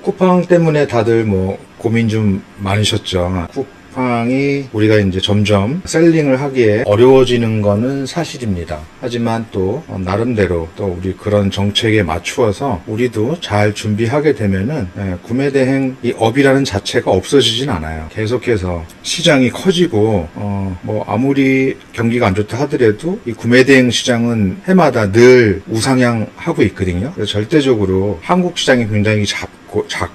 쿠팡 때문에 다들 뭐 고민 좀 많으셨죠. 쿠팡이 우리가 이제 점점 셀링을 하기에 어려워지는 거는 사실입니다. 하지만 또 나름대로 또 우리 그런 정책에 맞추어서 우리도 잘 준비하게 되면은 구매 대행 이 업이라는 자체가 없어지진 않아요. 계속해서 시장이 커지고 뭐 아무리 경기가 안 좋다 하더라도 이 구매 대행 시장은 해마다 늘 우상향하고 있거든요. 그래서 절대적으로 한국 시장이 굉장히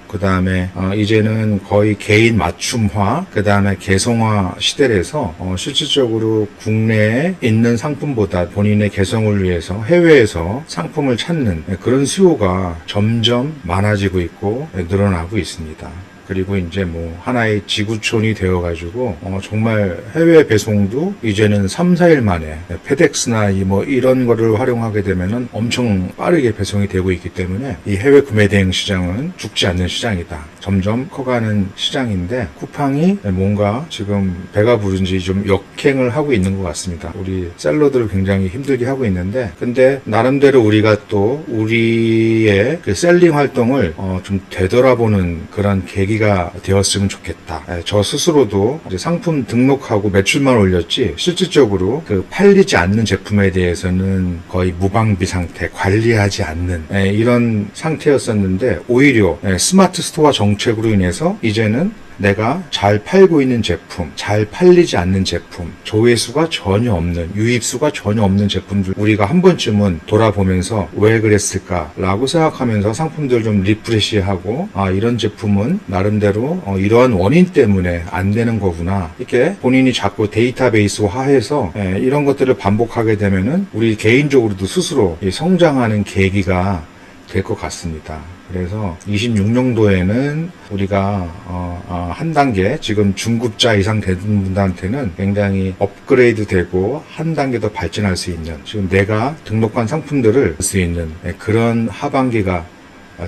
그 다음에 이제는 거의 개인 맞춤화, 그 다음에 개성화 시대라서 실질적으로 국내에 있는 상품보다 본인의 개성을 위해서 해외에서 상품을 찾는 그런 수요가 점점 많아지고 있고 늘어나고 있습니다. 그리고 이제 뭐 하나의 지구촌이 되어가지고 정말 해외 배송도 이제는 3, 4일 만에 페덱스나 뭐 이런 거를 활용하게 되면은 엄청 빠르게 배송이 되고 있기 때문에 이 해외 구매 대행 시장은 죽지 않는 시장이다. 점점 커가는 시장인데 쿠팡이 뭔가 지금 배가 부른지 좀 역행을 하고 있는 것 같습니다. 우리 셀러들을 굉장히 힘들게 하고 있는데 근데 나름대로 우리가 또 우리의 그 셀링 활동을 좀 되돌아보는 그런 계기가 되었으면 좋겠다. 저 스스로도 이제 상품 등록하고 매출만 올렸지 실질적으로 그 팔리지 않는 제품에 대해서는 거의 무방비 상태, 관리하지 않는 이런 상태였었는데 오히려 스마트 스토어 정책으로 인해서 이제는 내가 잘 팔고 있는 제품, 잘 팔리지 않는 제품, 조회수가 전혀 없는, 유입수가 전혀 없는 제품들 우리가 한 번쯤은 돌아보면서 왜 그랬을까라고 생각하면서 상품들 좀 리프레시하고 이런 제품은 나름대로 이러한 원인 때문에 안 되는 거구나. 이렇게 본인이 자꾸 데이터베이스화해서 이런 것들을 반복하게 되면은 우리 개인적으로도 스스로 성장하는 계기가 될 것 같습니다. 그래서 26년도에는 우리가 한 단계 지금 중급자 이상 되는 분들한테는 굉장히 업그레이드 되고 한 단계 더 발전할 수 있는 지금 내가 등록한 상품들을 볼 수 있는 그런 하반기가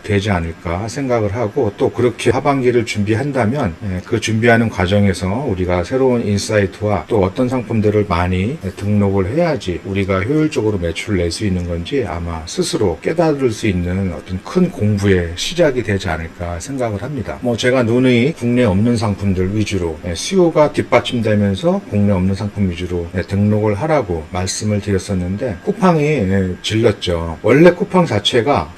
되지 않을까 생각을 하고 또 그렇게 하반기를 준비한다면 그 준비하는 과정에서 우리가 새로운 인사이트와 또 어떤 상품들을 많이 등록을 해야지 우리가 효율적으로 매출을 낼 수 있는 건지 아마 스스로 깨달을 수 있는 어떤 큰 공부의 시작이 되지 않을까 생각을 합니다. 뭐 제가 누누이 국내 없는 상품들 위주로 수요가 뒷받침되면서 국내 없는 상품 위주로 등록을 하라고 말씀을 드렸었는데 쿠팡이 질렀죠. 원래 쿠팡 자체가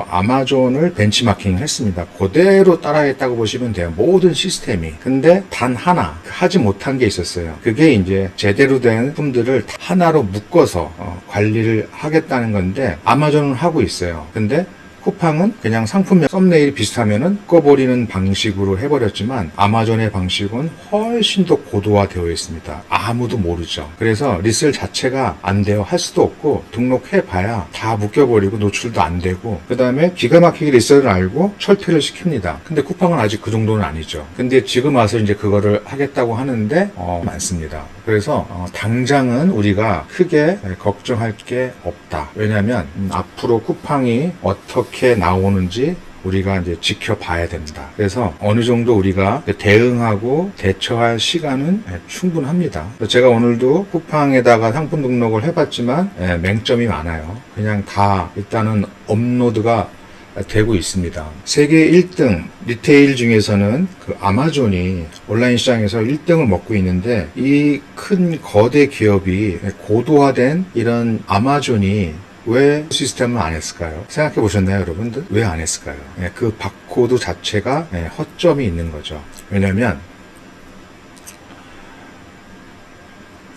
아마존을 벤치마킹 했습니다. 그대로 따라했다고 보시면 돼요. 모든 시스템이. 근데 단 하나 하지 못한 게 있었어요. 그게 이제 제대로 된 품들을 하나로 묶어서 관리를 하겠다는 건데 아마존은 하고 있어요. 근데 쿠팡은 그냥 상품명 썸네일이 비슷하면은 꺼버리는 방식으로 해버렸지만 아마존의 방식은 훨씬 더 고도화되어 있습니다. 아무도 모르죠. 그래서 리셀 자체가 안 돼요. 할 수도 없고 등록해봐야 다 묶여버리고 노출도 안 되고 그 다음에 기가 막히게 리셀을 알고 철퇴를 시킵니다. 근데 쿠팡은 아직 그 정도는 아니죠. 근데 지금 와서 이제 그거를 하겠다고 하는데 많습니다. 그래서 당장은 우리가 크게 걱정할 게 없다. 왜냐하면 앞으로 쿠팡이 어떻게 나오는지 우리가 이제 지켜봐야 된다. 그래서 어느 정도 우리가 대응하고 대처할 시간은 충분합니다. 제가 오늘도 쿠팡에다가 상품 등록을 해봤지만 맹점이 많아요. 그냥 다 일단은 업로드가 되고 있습니다. 세계 1등 리테일 중에서는 그 아마존이 온라인 시장에서 1등을 먹고 있는데 이 큰 거대 기업이 고도화된 이런 아마존이 왜 시스템을 안 했을까요? 생각해 보셨나요, 여러분들? 왜 안 했을까요? 그 바코드 자체가 허점이 있는 거죠. 왜냐면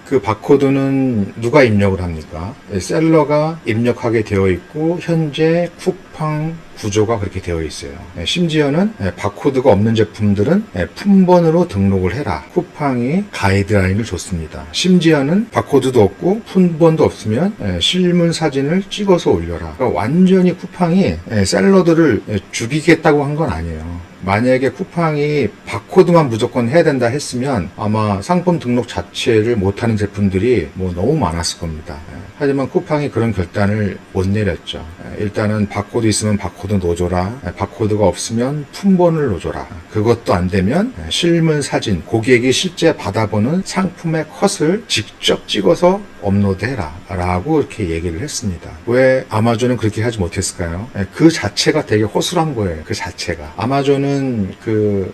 그 바코드는 누가 입력을 합니까? 셀러가 입력하게 되어 있고 현재 쿠팡 구조가 그렇게 되어 있어요. 심지어는 바코드가 없는 제품들은 품번으로 등록을 해라. 쿠팡이 가이드라인을 줬습니다. 심지어는 바코드도 없고 품번도 없으면 실물 사진을 찍어서 올려라. 그러니까 완전히 쿠팡이 셀러들을 죽이겠다고 한 건 아니에요. 만약에 쿠팡이 바코드만 무조건 해야 된다 했으면 아마 상품 등록 자체를 못하는 제품들이 뭐 너무 많았을 겁니다. 하지만 쿠팡이 그런 결단을 못 내렸죠. 일단은 바코드 있으면 바코드 넣어줘라. 바코드가 없으면 품번을 넣어줘라. 그것도 안 되면 실물 사진, 고객이 실제 받아보는 상품의 컷을 직접 찍어서 업로드해라 라고 이렇게 얘기를 했습니다. 왜 아마존은 그렇게 하지 못했을까요? 그 자체가 되게 허술한 거예요. 그 자체가. 아마존은 그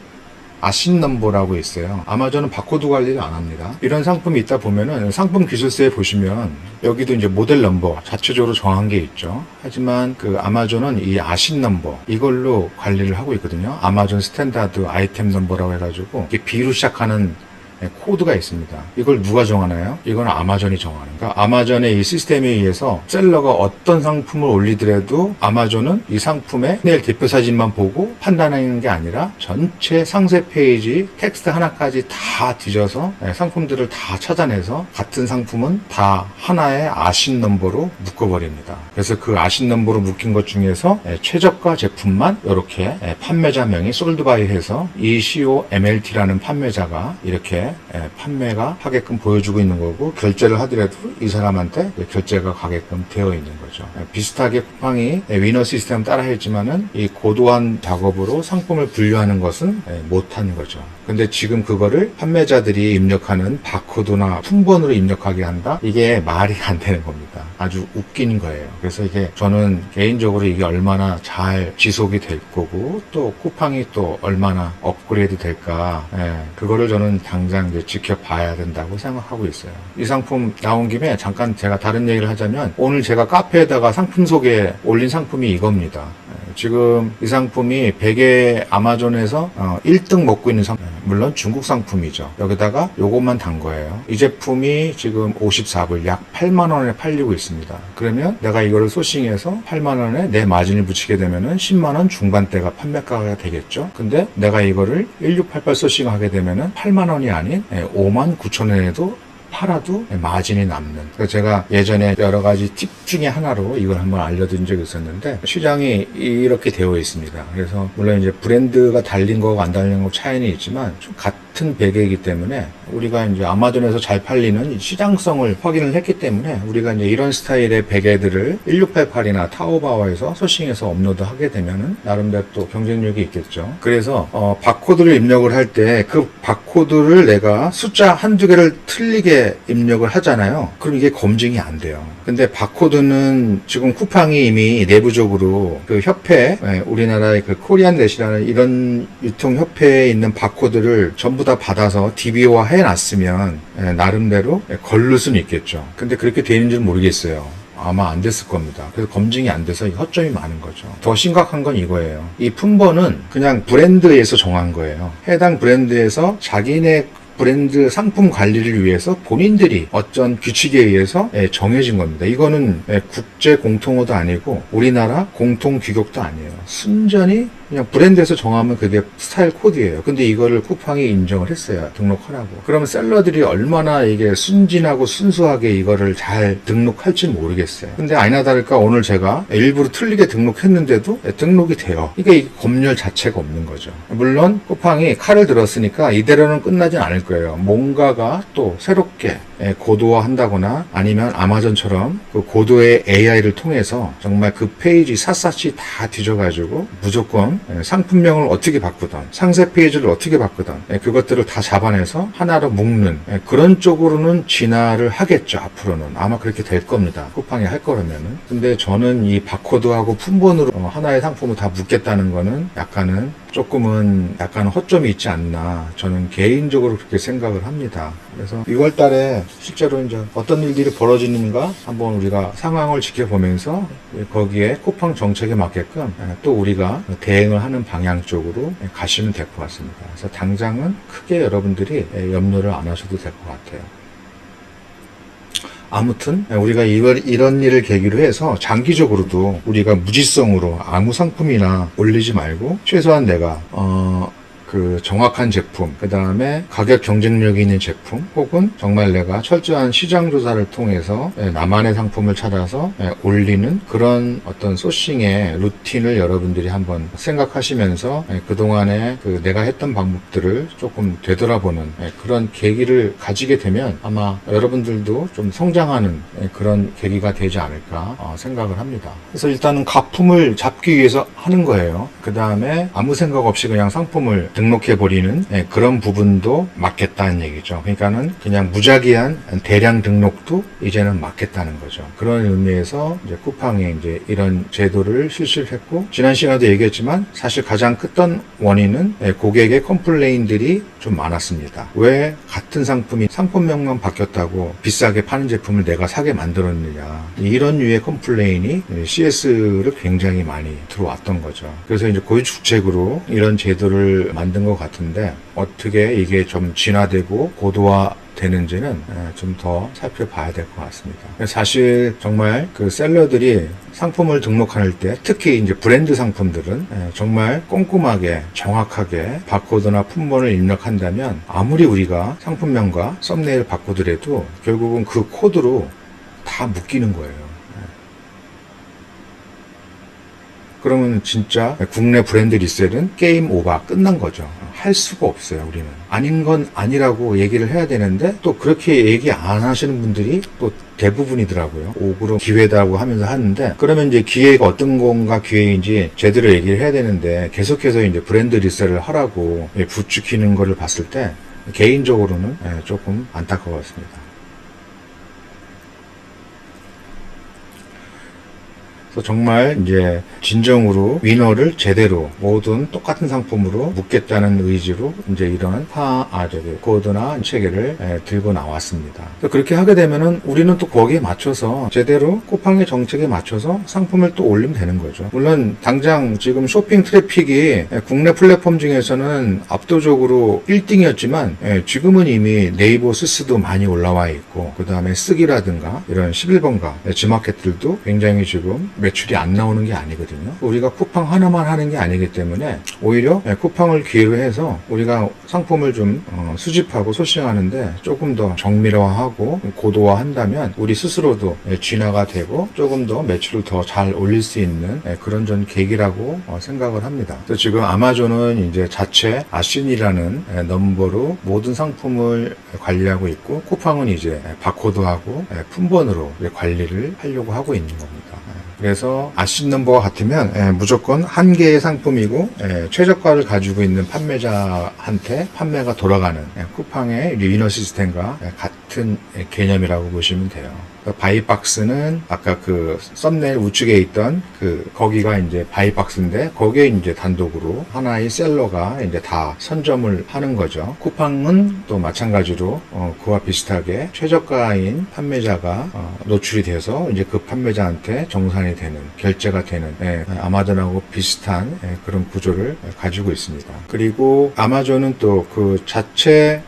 아신 넘버라고 있어요. 아마존은 바코드 관리를 안 합니다. 이런 상품이 있다 보면은 상품 기술서에 보시면 여기도 이제 모델 넘버 자체적으로 정한 게 있죠. 하지만 그 아마존은 이 아신 넘버 이걸로 관리를 하고 있거든요. 아마존 스탠다드 아이템 넘버라고 해가지고 이게 B로 시작하는 코드가 있습니다. 이걸 누가 정하나요? 이건 아마존이 정하는 거예요. 그러니까 아마존의 이 시스템에 의해서 셀러가 어떤 상품을 올리더라도 아마존은 이 상품의 내일 대표 사진만 보고 판단하는 게 아니라 전체 상세 페이지 텍스트 하나까지 다 뒤져서 상품들을 다 찾아내서 같은 상품은 다 하나의 아신 넘버로 묶어버립니다. 그래서 그 아신 넘버로 묶인 것 중에서 최저가 제품만 이렇게 판매자명이 솔드바이 해서 ECOMLT라는 판매자가 이렇게 판매가 하게끔 보여주고 있는 거고, 결제를 하더라도 이 사람한테 결제가 가게끔 되어 있는 거죠. 비슷하게 쿠팡이 위너 시스템 따라 했지만은 이 고도한 작업으로 상품을 분류하는 것은 못한 거죠. 근데 지금 그거를 판매자들이 입력하는 바코드나 품번으로 입력하게 한다? 이게 말이 안 되는 겁니다. 아주 웃긴 거예요. 그래서 이게 저는 개인적으로 이게 얼마나 잘 지속이 될 거고 또 쿠팡이 또 얼마나 업그레이드 될까, 그거를 저는 당장 이제 지켜봐야 된다고 생각하고 있어요. 이 상품 나온 김에 잠깐 제가 다른 얘기를 하자면, 오늘 제가 카페에다가 상품 소개 올린 상품이 이겁니다. 지금 이 상품이 베개 아마존에서 1등 먹고 있는 상품, 물론 중국 상품이죠. 여기다가 요것만 단 거예요. 이 제품이 지금 54불, 약 8만원에 팔리고 있습니다. 그러면 내가 이거를 소싱해서 8만원에 내 마진을 붙이게 되면은 10만원 중반대가 판매가가 되겠죠. 근데 내가 이거를 1688 소싱하게 되면은 8만원이 아닌 59,000원에도 팔아도 마진이 남는. 그래서 제가 예전에 여러 가지 팁 중에 하나로 이걸 한번 알려드린 적이 있었는데, 시장이 이렇게 되어 있습니다. 그래서 물론 이제 브랜드가 달린 거하고 안 달린 거 차이는 있지만 좀 같은 베개이기 때문에 우리가 이제 아마존에서 잘 팔리는 시장성을 확인을 했기 때문에 우리가 이제 이런 스타일의 베개들을 1688이나 타오바오에서 소싱해서 업로드하게 되면은 나름대로 또 경쟁력이 있겠죠. 그래서 바코드를 입력을 할 때 그 바코드를 내가 숫자 한두 개를 틀리게 입력을 하잖아요. 그럼 이게 검증이 안 돼요. 근데 바코드는 지금 쿠팡이 이미 내부적으로 그 협회, 우리나라의 그 코리안넷이라는 이런 유통협회에 있는 바코드를 전부 다 받아서 DB화 해놨으면 나름대로 걸를 수는 있겠죠. 근데 그렇게 되는지는 모르겠어요. 아마 안 됐을 겁니다. 그래서 검증이 안 돼서 허점이 많은 거죠. 더 심각한 건 이거예요. 이 품번은 그냥 브랜드에서 정한 거예요. 해당 브랜드에서 자기네 브랜드 상품 관리를 위해서 본인들이 어떤 규칙에 의해서 정해진 겁니다. 이거는 국제 공통어도 아니고 우리나라 공통 규격도 아니에요. 순전히 그냥 브랜드에서 정하면 그게 스타일 코드예요. 근데 이거를 쿠팡이 인정을 했어요. 등록하라고. 그러면 셀러들이 얼마나 이게 순진하고 순수하게 이거를 잘 등록할지 모르겠어요. 근데 아니나 다를까 오늘 제가 일부러 틀리게 등록했는데도 등록이 돼요. 이게 검열 자체가 없는 거죠. 물론 쿠팡이 칼을 들었으니까 이대로는 끝나진 않을 거예요. 뭔가가 또 새롭게 고도화한다거나 아니면 아마존처럼 그 고도의 AI를 통해서 정말 그 페이지 샅샅이 다 뒤져가지고 무조건 상품명을 어떻게 바꾸든 상세 페이지를 어떻게 바꾸든 그것들을 다 잡아내서 하나로 묶는 그런 쪽으로는 진화를 하겠죠. 앞으로는 아마 그렇게 될 겁니다. 쿠팡이 할 거라면은. 근데 저는 이 바코드하고 품번으로 하나의 상품을 다 묶겠다는 거는 조금은 약간 허점이 있지 않나, 저는 개인적으로 그렇게 생각을 합니다. 그래서 6월 달에 실제로 이제 어떤 일들이 벌어지는가 한번 우리가 상황을 지켜보면서 거기에 쿠팡 정책에 맞게끔 또 우리가 대응을 하는 방향 쪽으로 가시면 될 것 같습니다. 그래서 당장은 크게 여러분들이 염려를 안 하셔도 될 것 같아요. 아무튼 우리가 이런 일을 계기로 해서 장기적으로도 우리가 무지성으로 아무 상품이나 올리지 말고 최소한 내가 그 정확한 제품, 그 다음에 가격 경쟁력이 있는 제품, 혹은 정말 내가 철저한 시장 조사를 통해서 나만의 상품을 찾아서 올리는 그런 어떤 소싱의 루틴을 여러분들이 한번 생각하시면서 그동안에 그 내가 했던 방법들을 조금 되돌아보는 그런 계기를 가지게 되면 아마 여러분들도 좀 성장하는 그런 계기가 되지 않을까 생각을 합니다. 그래서 일단은 가품을 잡기 위해서 하는 거예요. 그 다음에 아무 생각 없이 그냥 상품을 등록해버리는 그런 부분도 막겠다는 얘기죠. 그러니까는 그냥 무작위한 대량 등록도 이제는 막겠다는 거죠. 그런 의미에서 이제 쿠팡이 이제 이런 제도를 실시를 했고, 지난 시간에도 얘기했지만 사실 가장 컸던 원인은 고객의 컴플레인들이 좀 많았습니다. 왜 같은 상품이 상품명만 바뀌었다고 비싸게 파는 제품을 내가 사게 만들었느냐, 이런 류의 컴플레인이 CS를 굉장히 많이 들어왔던 거죠. 그래서 이제 고유축책으로 이런 제도를 만든 것 같은데, 어떻게 이게 좀 진화되고 고도화 되는지는 좀 더 살펴봐야 될 것 같습니다. 사실 정말 그 셀러들이 상품을 등록할 때, 특히 이제 브랜드 상품들은 정말 꼼꼼하게 정확하게 바코드나 품번을 입력한다면 아무리 우리가 상품명과 썸네일 바꾸더라도 결국은 그 코드로 다 묶이는 거예요. 그러면 진짜 국내 브랜드 리셀은 게임 오버, 끝난 거죠. 할 수가 없어요, 우리는. 아닌 건 아니라고 얘기를 해야 되는데 또 그렇게 얘기 안 하시는 분들이 또 대부분이더라고요. 오그로 기회다고 하면서 하는데, 그러면 이제 기회가 어떤 건가 기회인지 제대로 얘기를 해야 되는데 계속해서 이제 브랜드 리셀을 하라고 부추기는 거를 봤을 때 개인적으로는 조금 안타까웠습니다. 그래서 정말 이제 진정으로 위너를 제대로 모든 똑같은 상품으로 묶겠다는 의지로 이제 이런 코드나 체계를 들고 나왔습니다. 그렇게 하게 되면은 우리는 또 거기에 맞춰서 제대로 쿠팡의 정책에 맞춰서 상품을 또 올리면 되는 거죠. 물론 당장 지금 쇼핑 트래픽이 국내 플랫폼 중에서는 압도적으로 1등이었지만 지금은 이미 네이버 스스도 많이 올라와 있고, 그 다음에 쓰기라든가 이런 11번가 G마켓들도 굉장히 지금 매출이 안 나오는 게 아니거든요. 우리가 쿠팡 하나만 하는 게 아니기 때문에 오히려 쿠팡을 기회로 해서 우리가 상품을 좀 수집하고 소싱하는데 조금 더 정밀화하고 고도화한다면 우리 스스로도 진화가 되고 조금 더 매출을 더 잘 올릴 수 있는 그런 전 계기라고 생각을 합니다. 그래서 지금 아마존은 이제 자체 아신이라는 넘버로 모든 상품을 관리하고 있고, 쿠팡은 이제 바코드하고 품번으로 관리를 하려고 하고 있는 겁니다. 그래서 아신 넘버가 같으면 무조건 한 개의 상품이고 최저가를 가지고 있는 판매자한테 판매가 돌아가는 쿠팡의 위너 시스템과 같은 개념이라고 보시면 돼요. 바이박스는 아까 그 썸네일 우측에 있던 거기가 이제 바이박스인데, 거기에 이제 단독으로 하나의 셀러가 이제 다 선점을 하는 거죠. 쿠팡은 또 마찬가지로 그와 비슷하게 최저가인 판매자가 노출이 돼서 이제 그 판매자한테 정산이 되는, 결제가 되는 아마존하고 비슷한 그런 구조를 가지고 있습니다. 그리고 아마존은 또 그 자체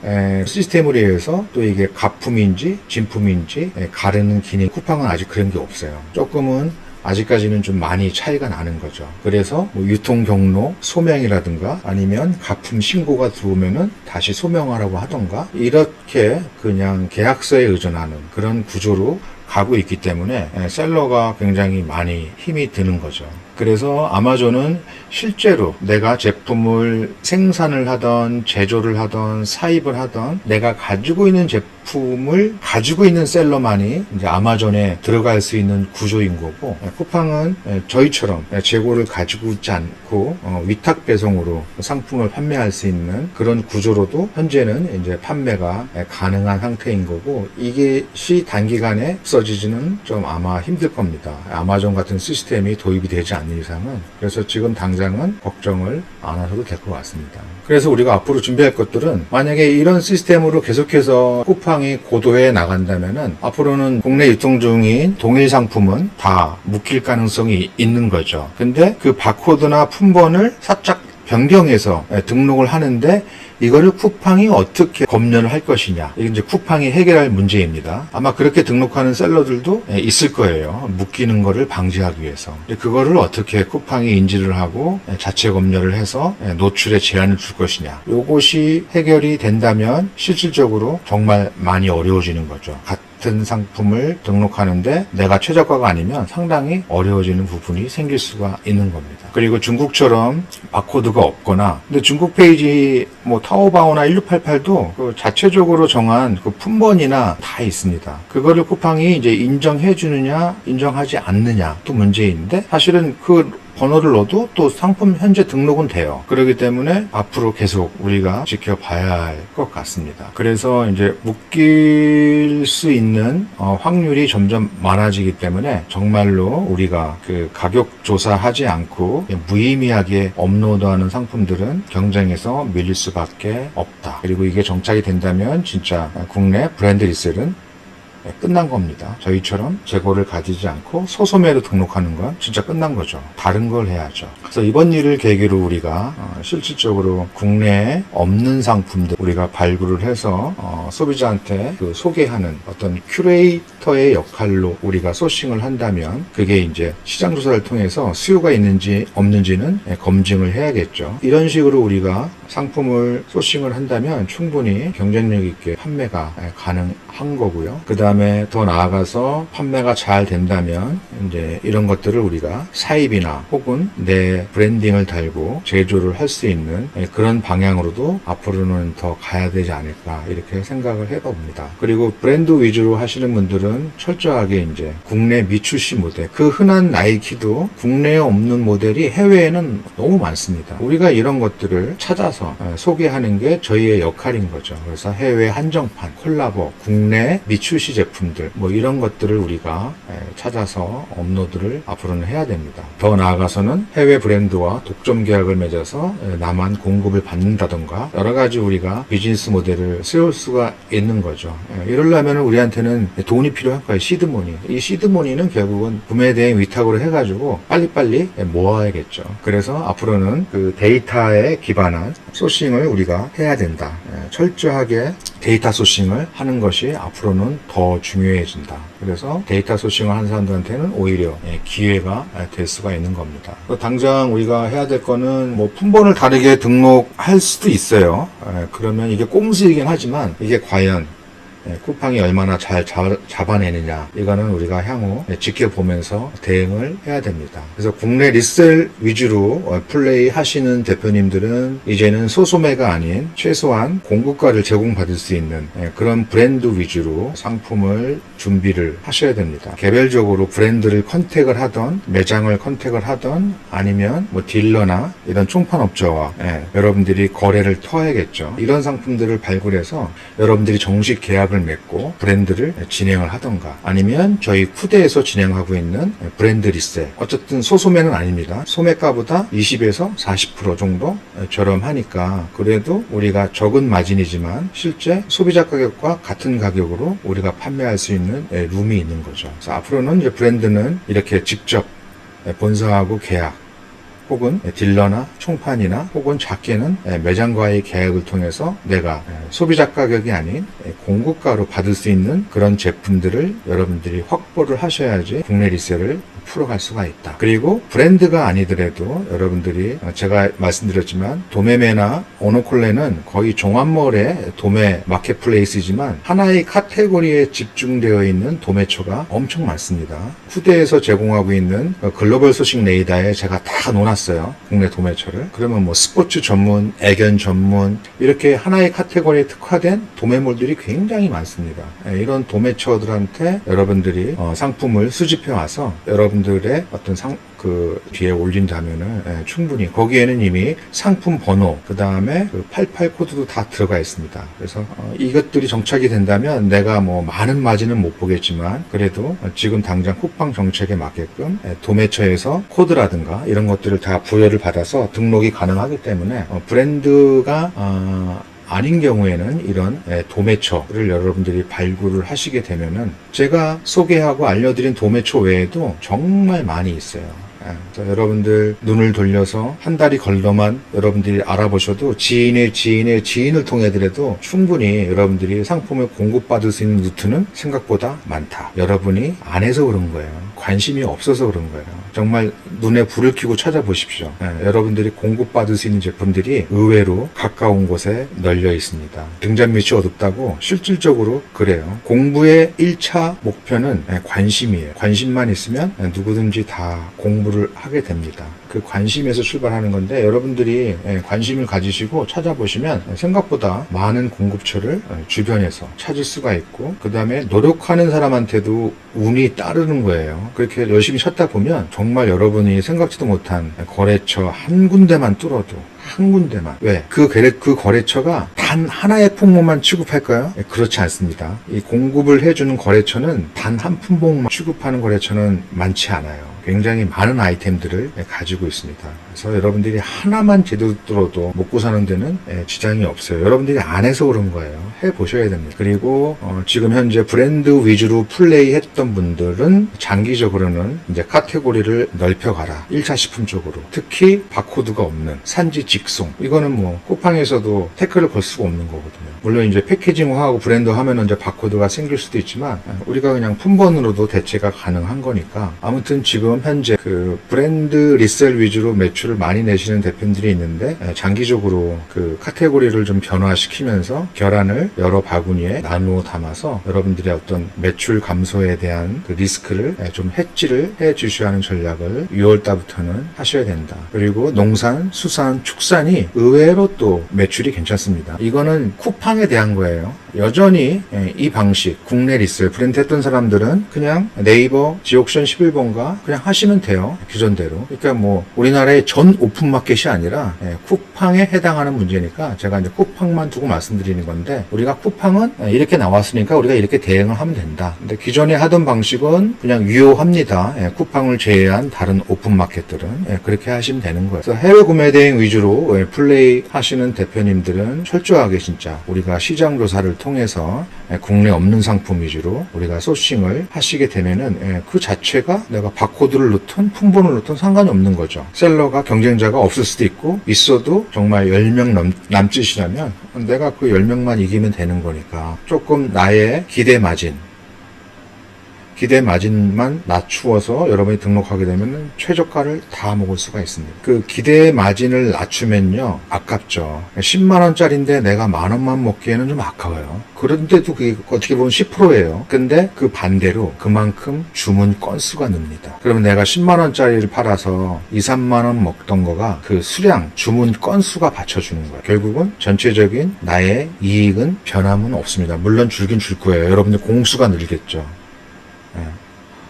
시스템으로 해서 또 이게 가품인지 진품인지 가르는 기능, 쿠팡은 아직 그런 게 없어요. 조금은 아직까지는 좀 많이 차이가 나는 거죠. 그래서 뭐 유통 경로 소명이라든가 아니면 가품 신고가 들어오면은 다시 소명하라고 하던가, 이렇게 그냥 계약서에 의존하는 그런 구조로 가고 있기 때문에 셀러가 굉장히 많이 힘이 드는 거죠. 그래서 아마존은 실제로 내가 제품을 생산을 하던 제조를 하던 사입을 하던 내가 가지고 있는 제품을 가지고 있는 셀러만이 이제 아마존에 들어갈 수 있는 구조인 거고, 쿠팡은 저희처럼 재고를 가지고 있지 않고 위탁 배송으로 상품을 판매할 수 있는 그런 구조로도 현재는 이제 판매가 가능한 상태인 거고, 이것이 단기간에 없어지지는 좀 아마 힘들 겁니다. 아마존 같은 시스템이 도입이 되지 않는 이상은. 그래서 지금 당장은 걱정을 안 하셔도 될 것 같습니다. 그래서 우리가 앞으로 준비할 것들은, 만약에 이런 시스템으로 계속해서 쿠팡이 고도해 나간다면은 앞으로는 국내 유통 중인 동일 상품은 다 묶일 가능성이 있는 거죠. 근데 그 바코드나 품번을 살짝 변경해서 등록을 하는데 이거를 쿠팡이 어떻게 검열을 할 것이냐. 이게 이제 쿠팡이 해결할 문제입니다. 아마 그렇게 등록하는 셀러들도 있을 거예요. 묶이는 거를 방지하기 위해서. 그거를 어떻게 쿠팡이 인지를 하고 자체 검열을 해서 노출에 제한을 줄 것이냐. 요것이 해결이 된다면 실질적으로 정말 많이 어려워지는 거죠. 같은 상품을 등록하는데 내가 최저가가 아니면 상당히 어려워지는 부분이 생길 수가 있는 겁니다. 그리고 중국처럼 바코드가 없거나, 근데 중국 페이지 뭐 타오바오나 1688도 그 자체적으로 정한 그 품번이나 다 있습니다. 그거를 쿠팡이 이제 인정해 주느냐 인정하지 않느냐 또 문제인데, 사실은 그 번호를 넣어도 또 상품 현재 등록은 돼요. 그렇기 때문에 앞으로 계속 우리가 지켜봐야 할 것 같습니다. 그래서 이제 묶일 수 있는 확률이 점점 많아지기 때문에 정말로 우리가 그 가격 조사하지 않고 무의미하게 업로드하는 상품들은 경쟁에서 밀릴 수밖에 없다. 그리고 이게 정착이 된다면 진짜 국내 브랜드 리셀은 끝난 겁니다. 저희처럼 재고를 가지지 않고 소소매로 등록하는 건 진짜 끝난 거죠. 다른 걸 해야죠. 그래서 이번 일을 계기로 우리가 실질적으로 국내에 없는 상품들 우리가 발굴을 해서 소비자한테 그 소개하는 어떤 큐레이터의 역할로 우리가 소싱을 한다면, 그게 이제 시장 조사를 통해서 수요가 있는지 없는지는 검증을 해야겠죠. 이런 식으로 우리가 상품을 소싱을 한다면 충분히 경쟁력 있게 판매가 가능한 거고요. 그 다음에 더 나아가서 판매가 잘 된다면 이제 이런 것들을 우리가 사입이나 혹은 내 브랜딩을 달고 제조를 할 수 있는 그런 방향으로도 앞으로는 더 가야 되지 않을까, 이렇게 생각을 해봅니다. 그리고 브랜드 위주로 하시는 분들은 철저하게 이제 국내 미출시 모델, 그 흔한 나이키도 국내에 없는 모델이 해외에는 너무 많습니다. 우리가 이런 것들을 찾아서 소개하는 게 저희의 역할인 거죠. 그래서 해외 한정판, 콜라보, 국내 미출시 제품들 뭐 이런 것들을 우리가 찾아서 업로드를 앞으로는 해야 됩니다. 더 나아가서는 해외 브랜드와 독점 계약을 맺어서 나만 공급을 받는다던가 여러 가지 우리가 비즈니스 모델을 세울 수가 있는 거죠. 이러려면 우리한테는 돈이 필요한 거예요. 시드머니. 이 시드머니는 결국은 구매 대행 위탁으로 해가지고 빨리빨리 모아야겠죠. 그래서 앞으로는 그 데이터에 기반한 소싱을 우리가 해야 된다. 철저하게 데이터 소싱을 하는 것이 앞으로는 더 중요해진다. 그래서 데이터 소싱을 하는 사람들한테는 오히려 기회가 될 수가 있는 겁니다. 당장 우리가 해야 될 거는 뭐 품번을 다르게 등록할 수도 있어요. 그러면 이게 꼼수이긴 하지만 이게 과연 쿠팡이 얼마나 잘 잡아내느냐, 이거는 우리가 향후 지켜보면서 대응을 해야 됩니다. 그래서 국내 리셀 위주로 플레이 하시는 대표님들은 이제는 소소매가 아닌 최소한 공급가를 제공받을 수 있는 그런 브랜드 위주로 상품을 준비를 하셔야 됩니다. 개별적으로 브랜드를 컨택을 하던, 매장을 컨택을 하던, 아니면 뭐 딜러나 이런 총판업자와 여러분들이 거래를 터야겠죠. 이런 상품들을 발굴해서 여러분들이 정식 계약을 맺고 브랜드를 진행을 하던가, 아니면 저희 쿠데에서 진행하고 있는 브랜드 리셀, 어쨌든 소소매는 아닙니다. 소매가보다 20에서 40% 정도 저렴하니까 그래도 우리가 적은 마진이지만 실제 소비자 가격과 같은 가격으로 우리가 판매할 수 있는 룸이 있는 거죠. 그래서 앞으로는 이제 브랜드는 이렇게 직접 본사하고 계약, 혹은 딜러나 총판이나 혹은 작게는 매장과의 계약을 통해서 내가 소비자 가격이 아닌 공급가로 받을 수 있는 그런 제품들을 여러분들이 확보를 하셔야지 국내 리셀을 풀어갈 수가 있다. 그리고 브랜드가 아니더라도 여러분들이 제가 말씀드렸지만 도매매나 오너콜레는 거의 종합몰의 도매 마켓플레이스지만 하나의 카테고리에 집중되어 있는 도매처가 엄청 많습니다. 쿠데에서 제공하고 있는 글로벌 소식 레이더에 제가 다 놓았어요. 국내 도매처를. 그러면 뭐 스포츠 전문, 애견 전문 이렇게 하나의 카테고리에 특화된 도매몰들이 굉장히 많습니다. 이런 도매처들한테 여러분들이 상품을 수집해 와서 여러분들의 어떤 그 뒤에 올린다면은 충분히 거기에는 이미 상품 번호, 그 다음에 그 88 코드도 다 들어가 있습니다. 그래서 이것들이 정착이 된다면 내가 뭐 많은 마진은 못 보겠지만 그래도 지금 당장 쿠팡 정책에 맞게끔 도매처에서 코드라든가 이런 것들을 다 부여를 받아서 등록이 가능하기 때문에 브랜드가 아닌 경우에는 이런 도매처를 여러분들이 발굴을 하시게 되면은 제가 소개하고 알려드린 도매처 외에도 정말 많이 있어요. 그래서 여러분들 눈을 돌려서 한 달이 걸러만 여러분들이 알아보셔도 지인의 지인을 통해더라도 충분히 여러분들이 상품을 공급받을 수 있는 루트는 생각보다 많다. 여러분이 안 해서 그런 거예요. 관심이 없어서 그런 거예요. 정말 눈에 불을 켜고 찾아보십시오. 여러분들이 공급받을 수 있는 제품들이 의외로 가까운 곳에 널려 있습니다. 등잔 밑이 어둡다고 실질적으로 그래요. 공부의 1차 목표는 관심이에요. 관심만 있으면 누구든지 다 공부를 하게 됩니다. 그 관심에서 출발하는 건데 여러분들이 관심을 가지시고 찾아보시면 생각보다 많은 공급처를 주변에서 찾을 수가 있고 그 다음에 노력하는 사람한테도 운이 따르는 거예요. 그렇게 열심히 찾다 보면 정말 여러분이 생각지도 못한 거래처 한 군데만 뚫어도 한 군데만. 왜? 그 거래처가 단 하나의 품목만 취급할까요? 그렇지 않습니다. 이 공급을 해주는 거래처는 단 한 품목만 취급하는 거래처는 많지 않아요. 굉장히 많은 아이템들을 가지고 있습니다. 그래서 여러분들이 하나만 제대로 뚫어도 먹고 사는 데는 지장이 없어요. 여러분들이 안 해서 그런 거예요. 해보셔야 됩니다. 그리고 지금 현재 브랜드 위주로 플레이했던 분들은 장기적으로는 이제 카테고리를 넓혀가라. 1차 식품 쪽으로. 특히 바코드가 없는 산지 직송. 이거는 뭐 쿠팡에서도 태클을 걸 수가 없는 거거든요. 물론 이제 패키징화하고 브랜드하면은 이제 바코드가 생길 수도 있지만 우리가 그냥 품번으로도 대체가 가능한 거니까 아무튼 지금 현재 그 브랜드 리셀 위주로 매출을 많이 내시는 대표들이 있는데 장기적으로 그 카테고리를 좀 변화시키면서 결안을 여러 바구니에 나누어 담아서 여러분들의 어떤 매출 감소에 대한 그 리스크를 좀 해지를 해 주셔야 하는 전략을 6월 달부터는 하셔야 된다. 그리고 농산, 수산, 축산이 의외로 또 매출이 괜찮습니다. 이거는 쿠팡에 대한 거예요. 여전히 이 방식 국내 리셀 브랜드 했던 사람들은 그냥 네이버 지옥션 11번가 그냥 하시면 돼요. 기존대로. 그러니까 뭐 우리나라의 전 오픈마켓이 아니라 쿠팡에 해당하는 문제니까 제가 이제 쿠팡만 두고 말씀드리는 건데 우리가 쿠팡은 이렇게 나왔으니까 우리가 이렇게 대응을 하면 된다. 근데 기존에 하던 방식은 그냥 유효합니다. 쿠팡을 제외한 다른 오픈마켓들은 그렇게 하시면 되는 거예요. 그래서 해외 구매 대행 위주로 플레이 하시는 대표님들은 철저하게 진짜 우리가 시장 조사를 통해서 국내 없는 상품 위주로 우리가 소싱을 하시게 되면은 그 자체가 내가 바코드를 넣든 품번을 넣든 상관이 없는 거죠. 셀러가 경쟁자가 없을 수도 있고 있어도 정말 10명 남짓이라면 내가 그 10명만 이기면 되는 거니까 조금 나의 기대 마진만 낮추어서 여러분이 등록하게 되면 최저가를 다 먹을 수가 있습니다. 그 기대 마진을 낮추면요 아깝죠. 10만원짜리인데 내가 만원만 먹기에는 좀 아까워요. 그런데도 그게 어떻게 보면 10%예요. 근데 그 반대로 그만큼 주문 건수가 늡니다. 그러면 내가 10만원짜리를 팔아서 2, 3만원 먹던 거가 그 수량, 주문 건수가 받쳐주는 거예요. 결국은 전체적인 나의 이익은 변함은 없습니다. 물론 줄긴 줄 거예요. 여러분들 공수가 늘겠죠.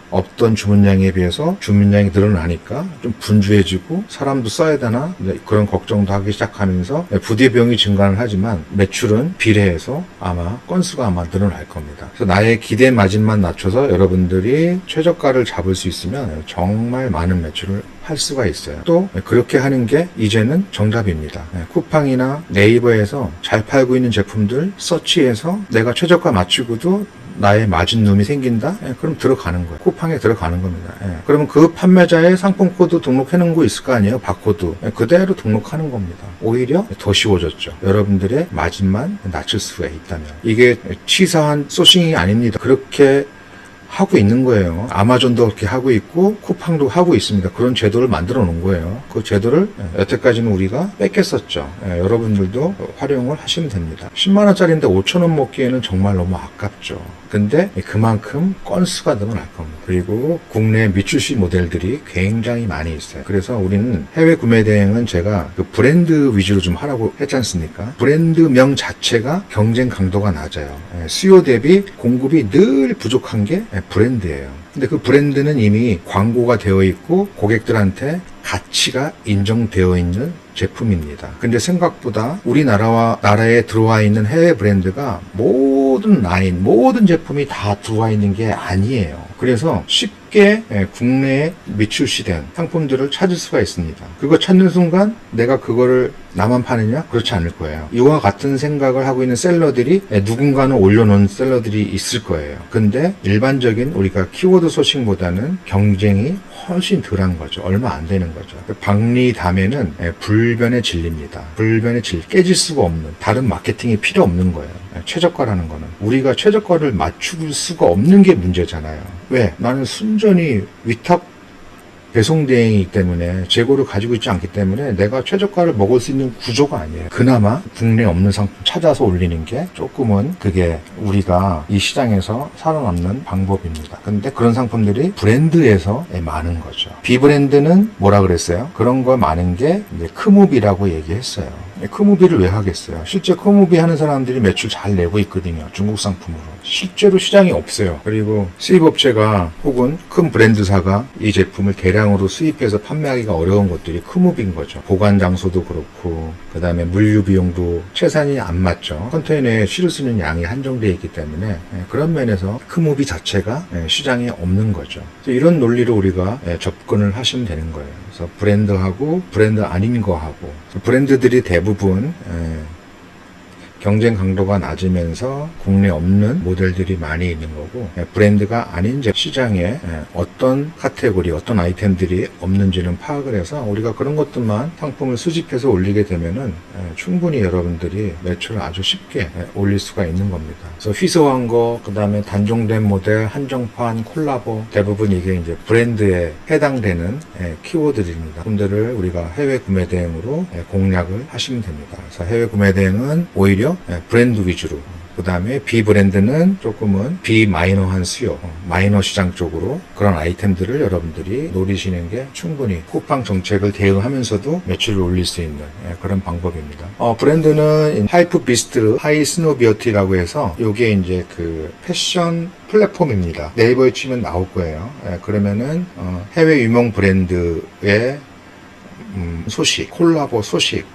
없던 주문량에 비해서 주문량이 늘어나니까 좀 분주해지고 사람도 써야 되나 그런 걱정도 하기 시작하면서 부대비용이 증가는 하지만 매출은 비례해서 아마 건수가 아마 늘어날 겁니다. 그래서 나의 기대 마진만 낮춰서 여러분들이 최저가를 잡을 수 있으면 정말 많은 매출을 할 수가 있어요. 또 그렇게 하는 게 이제는 정답입니다. 쿠팡이나 네이버에서 잘 팔고 있는 제품들 서치해서 내가 최저가 맞추고도 나의 마진룸이 생긴다? 그럼 들어가는 거예요. 쿠팡에 들어가는 겁니다. 그러면 그 판매자의 상품 코드 등록해 놓은 거 있을 거 아니에요? 바코드. 그대로 등록하는 겁니다. 오히려 더 쉬워졌죠. 여러분들의 마진만 낮출 수가 있다면. 이게 치사한 소싱이 아닙니다. 그렇게 하고 있는 거예요. 아마존도 그렇게 하고 있고 쿠팡도 하고 있습니다. 그런 제도를 만들어 놓은 거예요. 그 제도를 여태까지는 우리가 뺏겼었죠. 여러분들도 활용을 하시면 됩니다. 10만원짜리인데 5천원 먹기에는 정말 너무 아깝죠. 근데 그만큼 건수가 늘어날 겁니다. 그리고 국내 미출시 모델들이 굉장히 많이 있어요. 그래서 우리는 해외 구매 대행은 제가 그 브랜드 위주로 좀 하라고 했지 않습니까? 브랜드명 자체가 경쟁 강도가 낮아요. 수요 대비 공급이 늘 부족한 게 브랜드예요. 근데 그 브랜드는 이미 광고가 되어 있고 고객들한테 가치가 인정되어 있는 제품입니다. 근데 생각보다 나라에 들어와 있는 해외 브랜드가 모든 제품이 다 들어와 있는 게 아니에요. 그래서 쉽게 국내에 미출시된 상품들을 찾을 수가 있습니다. 그거 찾는 순간 내가 그거를 나만 파느냐? 그렇지 않을 거예요. 이와 같은 생각을 하고 있는 셀러들이 누군가는 올려놓은 셀러들이 있을 거예요. 근데 일반적인 우리가 키워드 소싱보다는 경쟁이 훨씬 덜한 거죠. 얼마 안 되는 거죠. 박리담에는 불변의 진리입니다. 불변의 진리. 깨질 수가 없는, 다른 마케팅이 필요 없는 거예요. 최저가라는 거는. 우리가 최저가를 맞출 수가 없는 게 문제잖아요. 왜? 나는 순전히 위탁 배송대행이기 때문에 재고를 가지고 있지 않기 때문에 내가 최저가를 먹을 수 있는 구조가 아니에요. 그나마 국내에 없는 상품 찾아서 올리는 게 조금은 그게 우리가 이 시장에서 살아남는 방법입니다. 근데 그런 상품들이 브랜드에서 많은 거죠. 비브랜드는 뭐라 그랬어요? 그런 거 많은 게 이제 크무비라고 얘기했어요. 크무비를 왜 하겠어요? 실제 크무비 하는 사람들이 매출 잘 내고 있거든요. 중국 상품으로. 실제로 시장이 없어요. 그리고 수입업체가 혹은 큰 브랜드사가 이 제품을 대량으로 수입해서 판매하기가 어려운 것들이 크무비인 거죠. 보관 장소도 그렇고 그 다음에 물류 비용도 채산이 안 맞죠. 컨테이너에 실을 수 있는 양이 한정되어 있기 때문에 그런 면에서 크무비 자체가 시장에 없는 거죠. 이런 논리로 우리가 접근을 하시면 되는 거예요. 그래서 브랜드하고 브랜드 아닌 거하고 브랜드들이 대부분 경쟁 강도가 낮으면서 국내에 없는 모델들이 많이 있는 거고 브랜드가 아닌 시장에 어떤 카테고리, 어떤 아이템들이 없는지는 파악을 해서 우리가 그런 것들만 상품을 수집해서 올리게 되면은 충분히 여러분들이 매출을 아주 쉽게 올릴 수가 있는 겁니다. 그래서 희소한 거, 그 다음에 단종된 모델, 한정판, 콜라보 대부분 이게 이제 브랜드에 해당되는 키워드들입니다. 분들을 우리가 해외 구매 대행으로 공략을 하시면 됩니다. 그래서 해외 구매 대행은 오히려 브랜드 위주로, 그 다음에 비브랜드는 조금은 비마이너한 수요, 마이너 시장 쪽으로 그런 아이템들을 여러분들이 노리시는 게 충분히 쿠팡 정책을 대응하면서도 매출을 올릴 수 있는 그런 방법입니다. 브랜드는 하이프 비스트, 하이 스노비어티라고 해서 이게 이제 그 패션 플랫폼입니다. 네이버에 치면 나올 거예요. 그러면은 해외 유명 브랜드의 소식, 콜라보 소식,